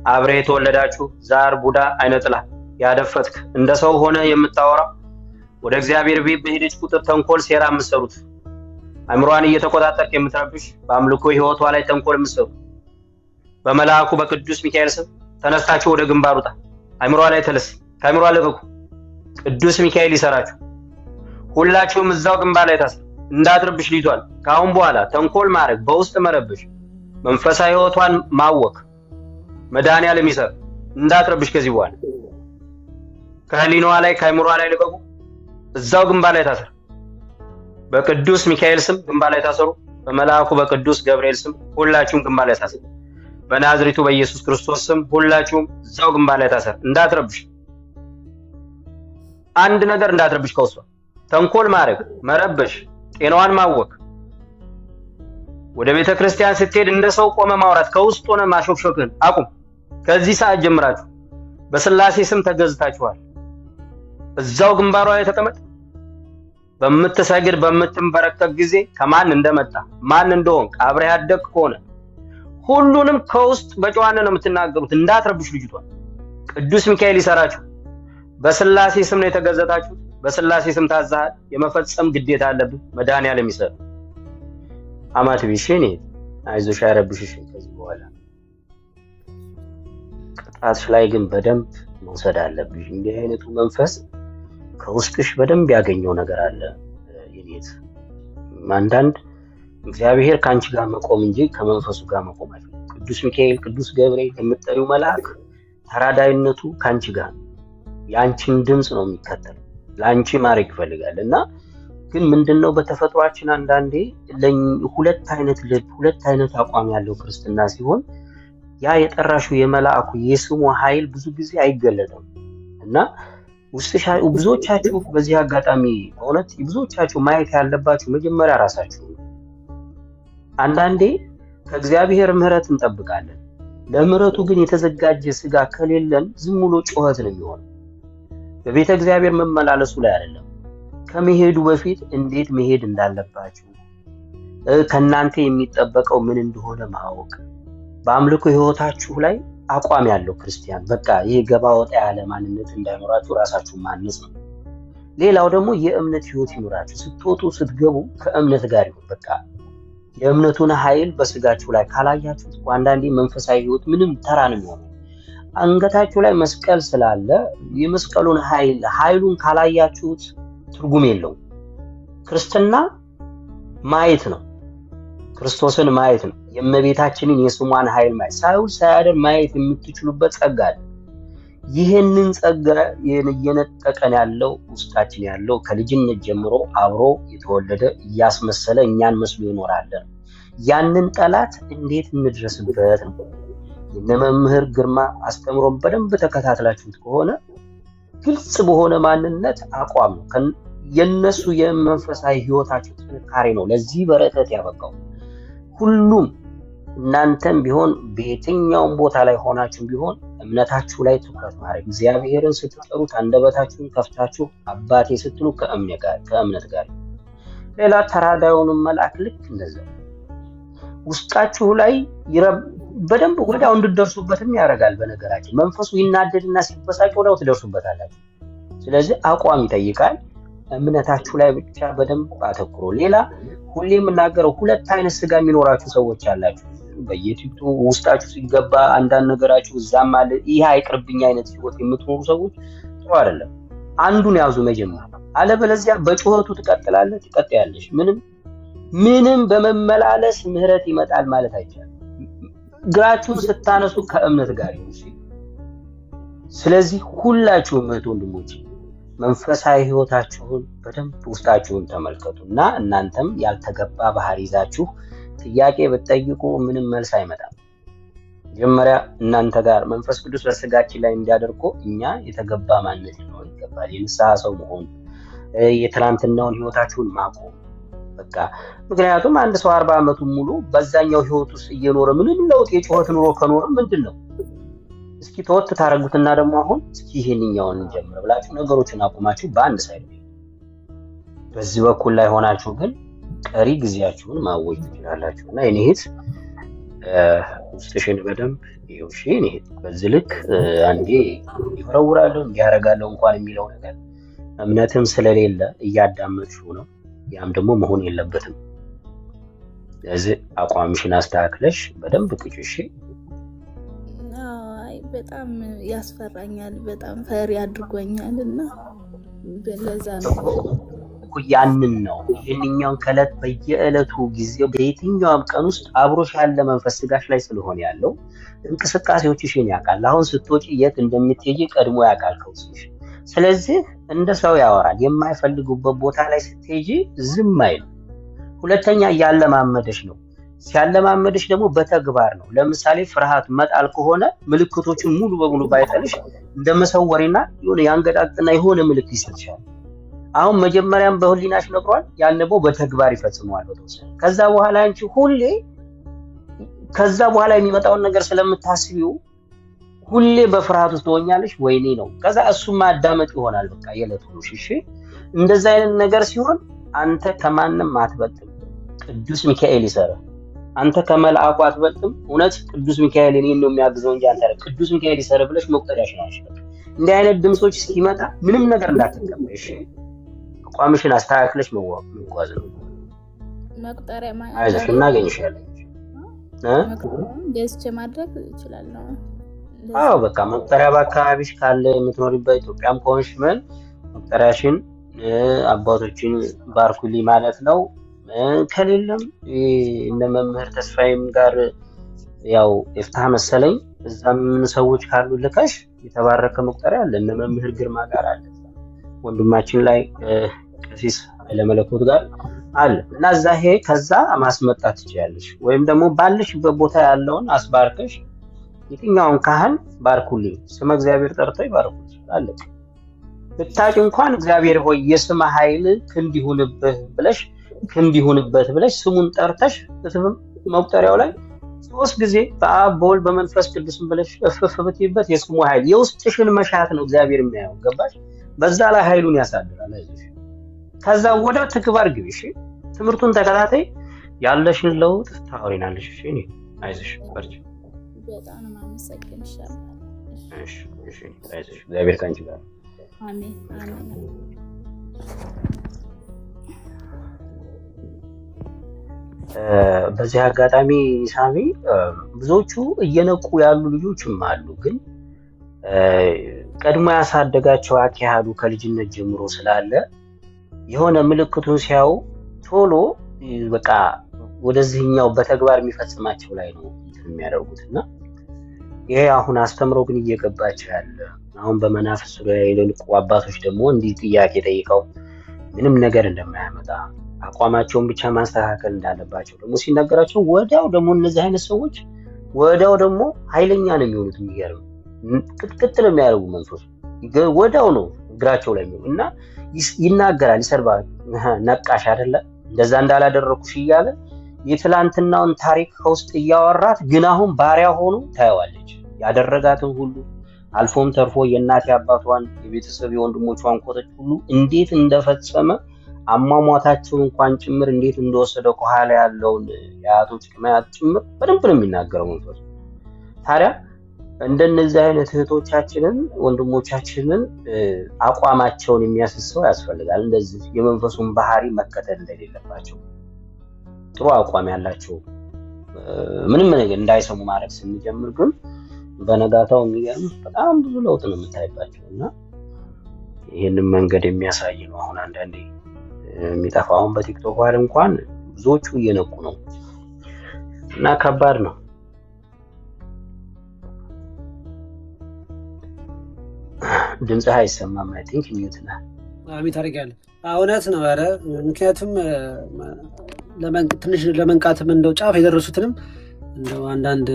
አብረህ የተወለዳችሁ ዛር ቡዳ አይነጥላ ያደፈትክ እንደ ሰው ሆነ የምታወራ ወደ እግዚአብሔር ቤት በሄደች ቁጥር ተንኮል ሴራ የምትሰሩት አእምሮዋን እየተቆጣጠርክ የምትረብሽ በአምልኮ ህይወቷ ላይ ተንኮል የምትሰሩ በመልአኩ በቅዱስ ሚካኤል ስም ተነስታችሁ ወደ ግንባር ውጣ። አእምሮዋ ላይ ተነስ፣ ከአእምሮዋ ለቀቁ። ቅዱስ ሚካኤል ይሰራችሁ። ሁላችሁም እዛው ግንባር ላይ ታስሩ። እንዳትረብሽ ልጅቷን። ካሁን በኋላ ተንኮል ማድረግ፣ በውስጥ መረበሽ፣ መንፈሳዊ ህይወቷን ማወክ መድኃኒዓለም ይሰር። እንዳትረብሽ ከዚህ በኋላ ከህሊናዋ ላይ ከአይምሮዋ ላይ ልቀቁ። እዛው ግንባር ላይ ታሰር። በቅዱስ ሚካኤል ስም ግንባር ላይ ታሰሩ። በመልአኩ በቅዱስ ገብርኤል ስም ሁላችሁም ግንባር ላይ ታሰሩ። በናዝሬቱ በኢየሱስ ክርስቶስ ስም ሁላችሁም እዛው ግንባር ላይ ታሰር። እንዳትረብሽ፣ አንድ ነገር እንዳትረብሽ። ከውስጧ ተንኮል ማድረግ፣ መረበሽ፣ ጤናዋን ማወክ፣ ወደ ቤተ ክርስቲያን ስትሄድ እንደ ሰው ቆመ ማውራት፣ ከውስጥ ሆነ ማሾክሾክን አቁም። ከዚህ ሰዓት ጀምራችሁ በስላሴ ስም ተገዝታችኋል። እዛው ግንባሯ ላይ ተቀመጥ። በምትሰግድ በምትንበረከክ ጊዜ ከማን እንደመጣ ማን እንደሆን አብረህ ያደግ ከሆነ ሁሉንም ከውስጥ በጨዋነት ነው የምትናገሩት። እንዳትረብሽ ልጅቷን። ቅዱስ ሚካኤል ይሰራችሁ። በስላሴ ስም ነው የተገዘታችሁ። በስላሴ ስም ታዛሃል። የመፈጸም ግዴታ አለብህ። መድኃኒዓለም ይሰር። አማት ቢሽኔ አይዞሽ፣ አይረብሽሽ። ከዚህ በኋላ ቅጣትሽ ላይ ግን በደንብ መውሰድ አለብሽ። እንዲህ አይነቱ መንፈስ ከውስጥሽ በደንብ ያገኘው ነገር አለ። የኔት አንዳንድ እግዚአብሔር ካንቺ ጋር መቆም እንጂ ከመንፈሱ ጋር መቆም አይደለም። ቅዱስ ሚካኤል፣ ቅዱስ ገብርኤል የምትጠሪው መልአክ ተራዳይነቱ ካንቺ ጋር ነው። ያንቺን ድምጽ ነው የሚከተል። ላንቺ ማድረግ ይፈልጋል። እና ግን ምንድነው በተፈጥሯችን አንዳንዴ ሁለት አይነት ልብ፣ ሁለት አይነት አቋም ያለው ክርስትና ሲሆን ያ የጠራሽው የመልአኩ የስሙ ኃይል ብዙ ጊዜ አይገለጥም። እና ብዙዎቻችሁ በዚህ አጋጣሚ በእውነት ብዙዎቻችሁ ማየት ያለባችሁ መጀመሪያ ራሳችሁ ነው። አንዳንዴ ከእግዚአብሔር ምሕረት እንጠብቃለን። ለምሕረቱ ግን የተዘጋጀ ስጋ ከሌለን ዝም ብሎ ጩኸት ነው የሚሆነው። በቤተ እግዚአብሔር መመላለሱ ላይ አይደለም፣ ከመሄዱ በፊት እንዴት መሄድ እንዳለባችሁ ከናንተ የሚጠበቀው ምን እንደሆነ ማወቅ፣ በአምልኮ ህይወታችሁ ላይ አቋም ያለው ክርስቲያን በቃ ይሄ ገባ ወጣ ያለ ማንነት እንዳይኖራችሁ ራሳችሁን ማነጽ ነው። ሌላው ደግሞ የእምነት ህይወት ይኖራችሁ። ስትወጡ ስትገቡ ከእምነት ጋር ይሁን። በቃ የእምነቱን ኃይል በስጋችሁ ላይ ካላያችሁት አንዳንዴ መንፈሳዊ ህይወት ምንም ተራ ነው የሚሆነው። አንገታችሁ ላይ መስቀል ስላለ የመስቀሉን ኃይሉን ካላያችሁት ትርጉም የለውም። ክርስትና ማየት ነው። ክርስቶስን ማየት ነው። የእመቤታችንን የስሟን ኃይል ማየት ሳይውል ሳያድር ማየት የምትችሉበት ጸጋ አለ። ይህንን ጸጋ እየነጠቀን ያለው ውስጣችን ያለው ከልጅነት ጀምሮ አብሮ የተወለደ እያስመሰለ እኛን መስሎ ይኖራል። ያንን ጠላት እንዴት እንድረስበት ነው። የመምህር ግርማ አስተምሮን በደንብ ተከታትላችሁት ከሆነ ግልጽ በሆነ ማንነት አቋም ነው። የነሱ የመንፈሳዊ ህይወታቸው ጥንካሬ ነው ለዚህ በረከት ያበቃው። ሁሉም እናንተም ቢሆን በየትኛውም ቦታ ላይ ሆናችሁ ቢሆን እምነታችሁ ላይ ትኩረት ማድረግ፣ እግዚአብሔርን ስትጠሩት አንደበታችሁን ከፍታችሁ አባቴ ስትሉ ከእምነት ጋር ሌላ ተራዳዩን መልአክ ልክ እንደዛ ውስጣችሁ ላይ በደንብ ወዲያው እንድትደርሱበትም ያደርጋል። በነገራችን መንፈሱ ይናደድና ሲበሳጭ ወዲያው ትደርሱበታላችሁ። ስለዚህ አቋም ይጠይቃል። እምነታችሁ ላይ ብቻ በደንብ አተኩሩ። ሌላ ሁሌ የምናገረው ሁለት አይነት ስጋ የሚኖራችሁ ሰዎች አላችሁ። በየቲክቱ ውስጣችሁ ሲገባ አንዳንድ ነገራችሁ እዛም አለ። ይሄ አይቅርብኝ አይነት ህይወት የምትኖሩ ሰዎች ጥሩ አይደለም። አንዱን ያዙ መጀመሪያ፣ አለበለዚያ በጩኸቱ ትቀጥያለሽ። ምንም በመመላለስ ምህረት ይመጣል ማለት አይቻልም። እግራችሁን ስታነሱ ከእምነት ጋር ይሁን። ስለዚህ ሁላችሁም እህት ወንድሞች መንፈሳዊ ህይወታችሁን በደንብ ውስጣችሁን ተመልከቱና እናንተም ያልተገባ ባህሪ ይዛችሁ ጥያቄ ብትጠይቁ ምንም መልስ አይመጣም። መጀመሪያ እናንተ ጋር መንፈስ ቅዱስ በስጋችን ላይ እንዲያደርጎ እኛ የተገባ ማንነት ሊኖር ይገባል። የንስሐ ሰው መሆን፣ የትናንትናውን ህይወታችሁን ማቆም በቃ። ምክንያቱም አንድ ሰው 40 ዓመቱን ሙሉ በዛኛው ህይወት ውስጥ እየኖረ ምንም ለውጥ የጩኸት ኑሮ ከኖረ ምንድነው? እስኪ ተወት ታረጉትና ደግሞ አሁን እስኪ ይሄንኛውን እንጀምር ብላችሁ ነገሮችን አቁማችሁ በአንድ ሳይድ በዚህ በኩል ላይ ሆናችሁ ግን ቀሪ ጊዜያችሁን ማወጅ ትችላላችሁ። እና የኔ እህት ውስጥሽን በደንብ ይውሺ። የኔ እህት በዚህ ልክ አንዴ ይወረውራለሁ እንዲያረጋለሁ እንኳን የሚለው ነገር እምነትም ስለሌለ እያዳመጥሽው ነው። ያም ደግሞ መሆን የለበትም። ስለዚህ አቋምሽን አስተካክለሽ በደንብ ቅጭሽ። በጣም ያስፈራኛል፣ በጣም ፈሪ አድርጎኛል እና ለዛ ነው እኮ ያንን ነው። ይህንኛውን ከዕለት በየዕለቱ ጊዜው በየትኛውም ቀን ውስጥ አብሮሽ ያለ መንፈስ ስጋሽ ላይ ስለሆነ ያለው እንቅስቃሴዎችሽን ያውቃል። አሁን ስትወጪ የት እንደምትሄጂ ቀድሞ ያውቃል ከውስጥሽ። ስለዚህ እንደ ሰው ያወራል። የማይፈልጉበት ቦታ ላይ ስትሄጂ ዝም አይል። ሁለተኛ እያለማመደሽ ነው። ሲያለማመደሽ ደግሞ በተግባር ነው። ለምሳሌ ፍርሃት መጣል ከሆነ ምልክቶችን ሙሉ በሙሉ ባይጠልሽ እንደመሰወሪና የሆነ ያንገዳግጥና የሆነ ምልክት ይሰጥሻል። አሁን መጀመሪያም በህሊናሽ ነግሯል፣ ያን ደግሞ በተግባር ይፈጽመዋል በተወሰነ። ከዛ በኋላ አንቺ ሁሌ ከዛ በኋላ የሚመጣውን ነገር ስለምታስቢው ሁሌ በፍርሃት ውስጥ ትሆኛለሽ። ወይኔ ነው። ከዛ እሱ ማዳመጥ ይሆናል በቃ የዕለት ሁሉ እሺ። እንደዛ አይነት ነገር ሲሆን አንተ ከማንም አትበልጥም። ቅዱስ ሚካኤል ይሰራ። አንተ ከመልአኩ አትበልጥም። እውነት ቅዱስ ሚካኤል እኔን ነው የሚያግዘው እንጂ አንተ ቅዱስ ሚካኤል ይሰራ ብለሽ መቁጠሪያሽ ነው። እንዲህ አይነት ድምጾች እስኪመጣ ምንም ነገር እንዳትቀበል እሺ። አቋምሽን አስተካክለሽ መጓዝ ነው። መቁጠሪያ አይዞሽ እናገኝሻለን። ገዝቼ ማድረግ እችላለሁ። አዎ በቃ መቁጠሪያ በአካባቢሽ ካለ የምትኖሪበት ኢትዮጵያም ከሆንሽ ምን መቁጠሪያሽን አባቶችን ባርኩልኝ ማለት ነው። ከሌለም እነ መምህር ተስፋዬም ጋር ያው የፍትሐ መሰለኝ እዛም ሰዎች ካሉ ልከሽ የተባረከ መቁጠሪያ አለ። እነ መምህር ግርማ ጋር አለ፣ ወንድማችን ላይ ቀሲስ ኃይለመለኮት ጋር አለ እና እዛ ከዛ ማስመጣት ትችያለሽ። ወይም ደግሞ ባለሽበት ቦታ ያለውን አስባርከሽ የትኛውን ካህን ባርኩልኝ ስመ እግዚአብሔር ጠርተው ይባርኩልሽ አለ። ብታጭ እንኳን እግዚአብሔር ሆይ የስመ ኃይል ክንድ ይሁንበት ብለሽ ስሙን ጠርተሽ መቁጠሪያው ላይ 3 ጊዜ በአብ በወልድ በመንፈስ ቅዱስም ብለሽ እፍፍ ብትይበት የስሙ ኃይል የውስጥሽን መሻት ነው እግዚአብሔር የሚያየው። ገባሽ? በዛ ላይ ኃይሉን ያሳድራል። አይዞሽ። ከዛ ወደ ተግባር ግቢ እሺ። ትምህርቱን ተከታታይ ያለሽን ለውጥ ታወሪናለሽ እሺ። አይዞሽ በርቺ። በጣም ማመሰግንሽ። እሺ እሺ። አይዞሽ እግዚአብሔር ካንቺ ጋር። አሜን አሜን። በዚህ አጋጣሚ ሳሚ ብዙዎቹ እየነቁ ያሉ ልጆችም አሉ፣ ግን ቀድሞ ያሳደጋቸው አካሄዱ ከልጅነት ጀምሮ ስላለ የሆነ ምልክቱን ሲያዩ ቶሎ በቃ ወደዚህኛው በተግባር የሚፈጽማቸው ላይ ነው የሚያደርጉት እና ይሄ አሁን አስተምሮ ግን እየገባቸው ያለ አሁን በመናፍስ ዙሪያ የሌሉ አባቶች ደግሞ እንዲህ ጥያቄ ጠይቀው ምንም ነገር እንደማያመጣ አቋማቸውን ብቻ ማስተካከል እንዳለባቸው ደግሞ ሲነገራቸው ወዲያው ደግሞ እነዚህ አይነት ሰዎች ወዲያው ደግሞ ኃይለኛ ነው የሚሆኑት። የሚገርም ቅጥቅጥ ነው የሚያደርጉ መንፈሱ ወዲያው ነው እግራቸው ላይ የሚሆኑ እና ይናገራል፣ ይሰርባል። ነቃሽ አይደለ እንደዛ እንዳላደረኩሽ እያለ የትላንትናውን ታሪክ ከውስጥ እያወራት ግን አሁን ባሪያ ሆኖ ታየዋለች። ያደረጋትን ሁሉ አልፎም ተርፎ የእናት አባቷን የቤተሰብ የወንድሞቿን ኮተት ሁሉ እንዴት እንደፈጸመ አሟሟታቸውን እንኳን ጭምር እንዴት እንደወሰደው ከኋላ ያለውን የአያቶች ቅማያት ጭምር በደንብ ነው የሚናገረው መንፈሱ። ታዲያ እንደነዚህ አይነት እህቶቻችንን ወንድሞቻችንን አቋማቸውን የሚያስሰው ያስፈልጋል። እንደዚህ የመንፈሱን ባህሪ መከተል እንደሌለባቸው ጥሩ አቋም ያላቸው ምንም ነገር እንዳይሰሙ ማድረግ ስንጀምር ግን በነጋታው የሚገርም በጣም ብዙ ለውጥ ነው የምታይባቸው እና ይህንን መንገድ የሚያሳይ ነው። አሁን አንዳንዴ የሚጠፋውን በቲክቶክ ዋል እንኳን ብዙዎቹ እየነቁ ነው እና ከባድ ነው። ድምፅህ አይሰማም። አይ ቲንክ ሚዩት ነህ። አሚት አድርጋለሁ። እውነት ነው። ኧረ ምክንያቱም ትንሽ ለመንቃትም እንደው ጫፍ የደረሱትንም እንደው አንዳንድ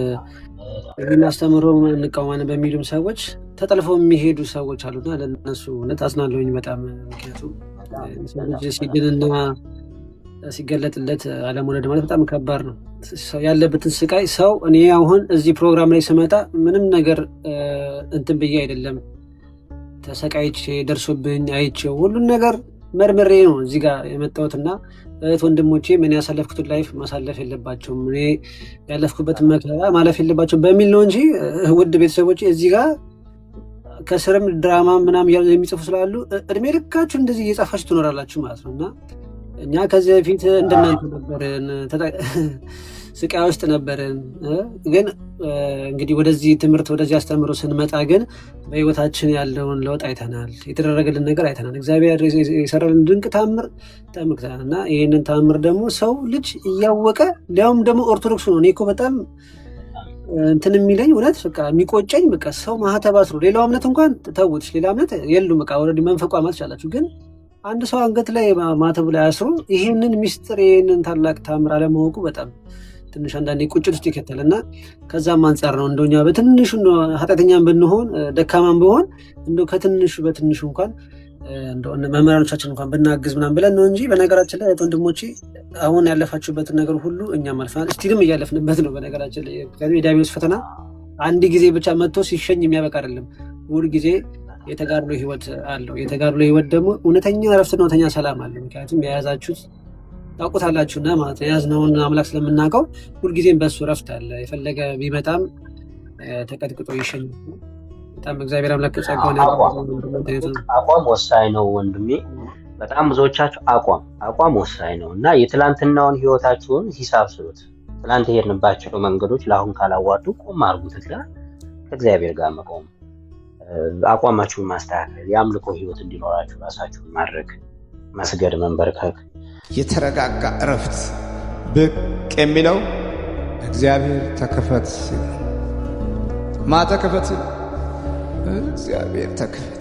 እናስተምሮ እንቃወማለን በሚሉም ሰዎች ተጠልፈው የሚሄዱ ሰዎች አሉና ለነሱ እውነት አዝናለሁኝ በጣም። ምክንያቱም ልጅ ሲድንና ሲገለጥለት አለመውለድ ማለት በጣም ከባድ ነው። ያለበትን ስቃይ ሰው እኔ አሁን እዚህ ፕሮግራም ላይ ስመጣ ምንም ነገር እንትን ብዬ አይደለም ተሰቃይቼ ደርሶብኝ አይቼው ሁሉን ነገር መርምሬ ነው እዚህ ጋር የመጣሁትና እህት ወንድሞቼ ምን ያሳለፍኩትን ላይፍ ማሳለፍ የለባቸውም እኔ ያለፍኩበትን መከራ ማለፍ የለባቸውም በሚል ነው እንጂ ውድ ቤተሰቦቼ እዚህ ጋር ከስርም ድራማ ምናምን የሚጽፉ ስላሉ እድሜ ልካችሁ እንደዚህ እየጻፋችሁ ትኖራላችሁ ማለት ነው። እና እኛ ከዚህ በፊት እንደናንተ ነበርን ስቃይ ውስጥ ነበርን። ግን እንግዲህ ወደዚህ ትምህርት ወደዚህ አስተምሮ ስንመጣ ግን በህይወታችን ያለውን ለውጥ አይተናል። የተደረገልን ነገር አይተናል። እግዚአብሔር የሰራልን ድንቅ ታምር ተመልክተናል። እና ይህንን ታምር ደግሞ ሰው ልጅ እያወቀ ሊያውም ደግሞ ኦርቶዶክስ ነው። እኔ እኮ በጣም እንትን የሚለኝ እውነት በቃ የሚቆጨኝ በቃ ሰው ማህተብ አስሮ ሌላው እምነት እንኳን ተውት፣ ሌላ እምነት የሉም በቃ ወረዲ መንፈቋ ማለት ይቻላችሁ። ግን አንድ ሰው አንገት ላይ ማህተብ ላይ አስሮ ይህንን ሚስጥር ይህንን ታላቅ ታምር አለማወቁ በጣም ትንሽ አንዳንዴ ቁጭት ውስጥ ይከተል እና ከዛም አንጻር ነው እንደኛ በትንሹ ኃጢአተኛም ብንሆን ደካማም ብሆን እንደው ከትንሹ በትንሹ እንኳን እንደው መምህራኖቻችን እንኳን ብናግዝ ምናምን ብለን ነው እንጂ በነገራችን ላይ ወንድሞቼ አሁን ያለፋችሁበትን ነገር ሁሉ እኛም አልፈናል። እስቲልም እያለፍንበት ነው። በነገራችን ላይ የዲያብሎስ ፈተና አንድ ጊዜ ብቻ መጥቶ ሲሸኝ የሚያበቃ አይደለም። ሁል ጊዜ የተጋድሎ ህይወት አለው። የተጋድሎ ህይወት ደግሞ እውነተኛ እረፍትና እውነተኛ ሰላም አለው። ምክንያቱም የያዛችሁት ታውቁታላችሁና ማለት ነው። የያዝነውን አምላክ ስለምናውቀው ሁልጊዜም በእሱ እረፍት አለ። የፈለገ ቢመጣም ተቀጥቅጦ ይሸኝ። በጣም እግዚአብሔር አምላክ ጸጋውን አቋም ወሳኝ ነው ወንድሜ። በጣም ብዙዎቻችሁ አቋም ወሳኝ ነው እና የትላንትናውን ህይወታችሁን ሂሳብ ስሩት። ትላንት የሄድንባቸው መንገዶች ለአሁን ካላዋጡ ቆም አድርጉት ጋር ከእግዚአብሔር ጋር መቆም፣ አቋማችሁን ማስተካከል፣ የአምልኮ ህይወት እንዲኖራችሁ ራሳችሁን ማድረግ፣ መስገድ፣ መንበርከክ፣ የተረጋጋ እረፍት ብቅ የሚለው እግዚአብሔር ተከፈት ማ ተከፈት እግዚአብሔር ተከፈት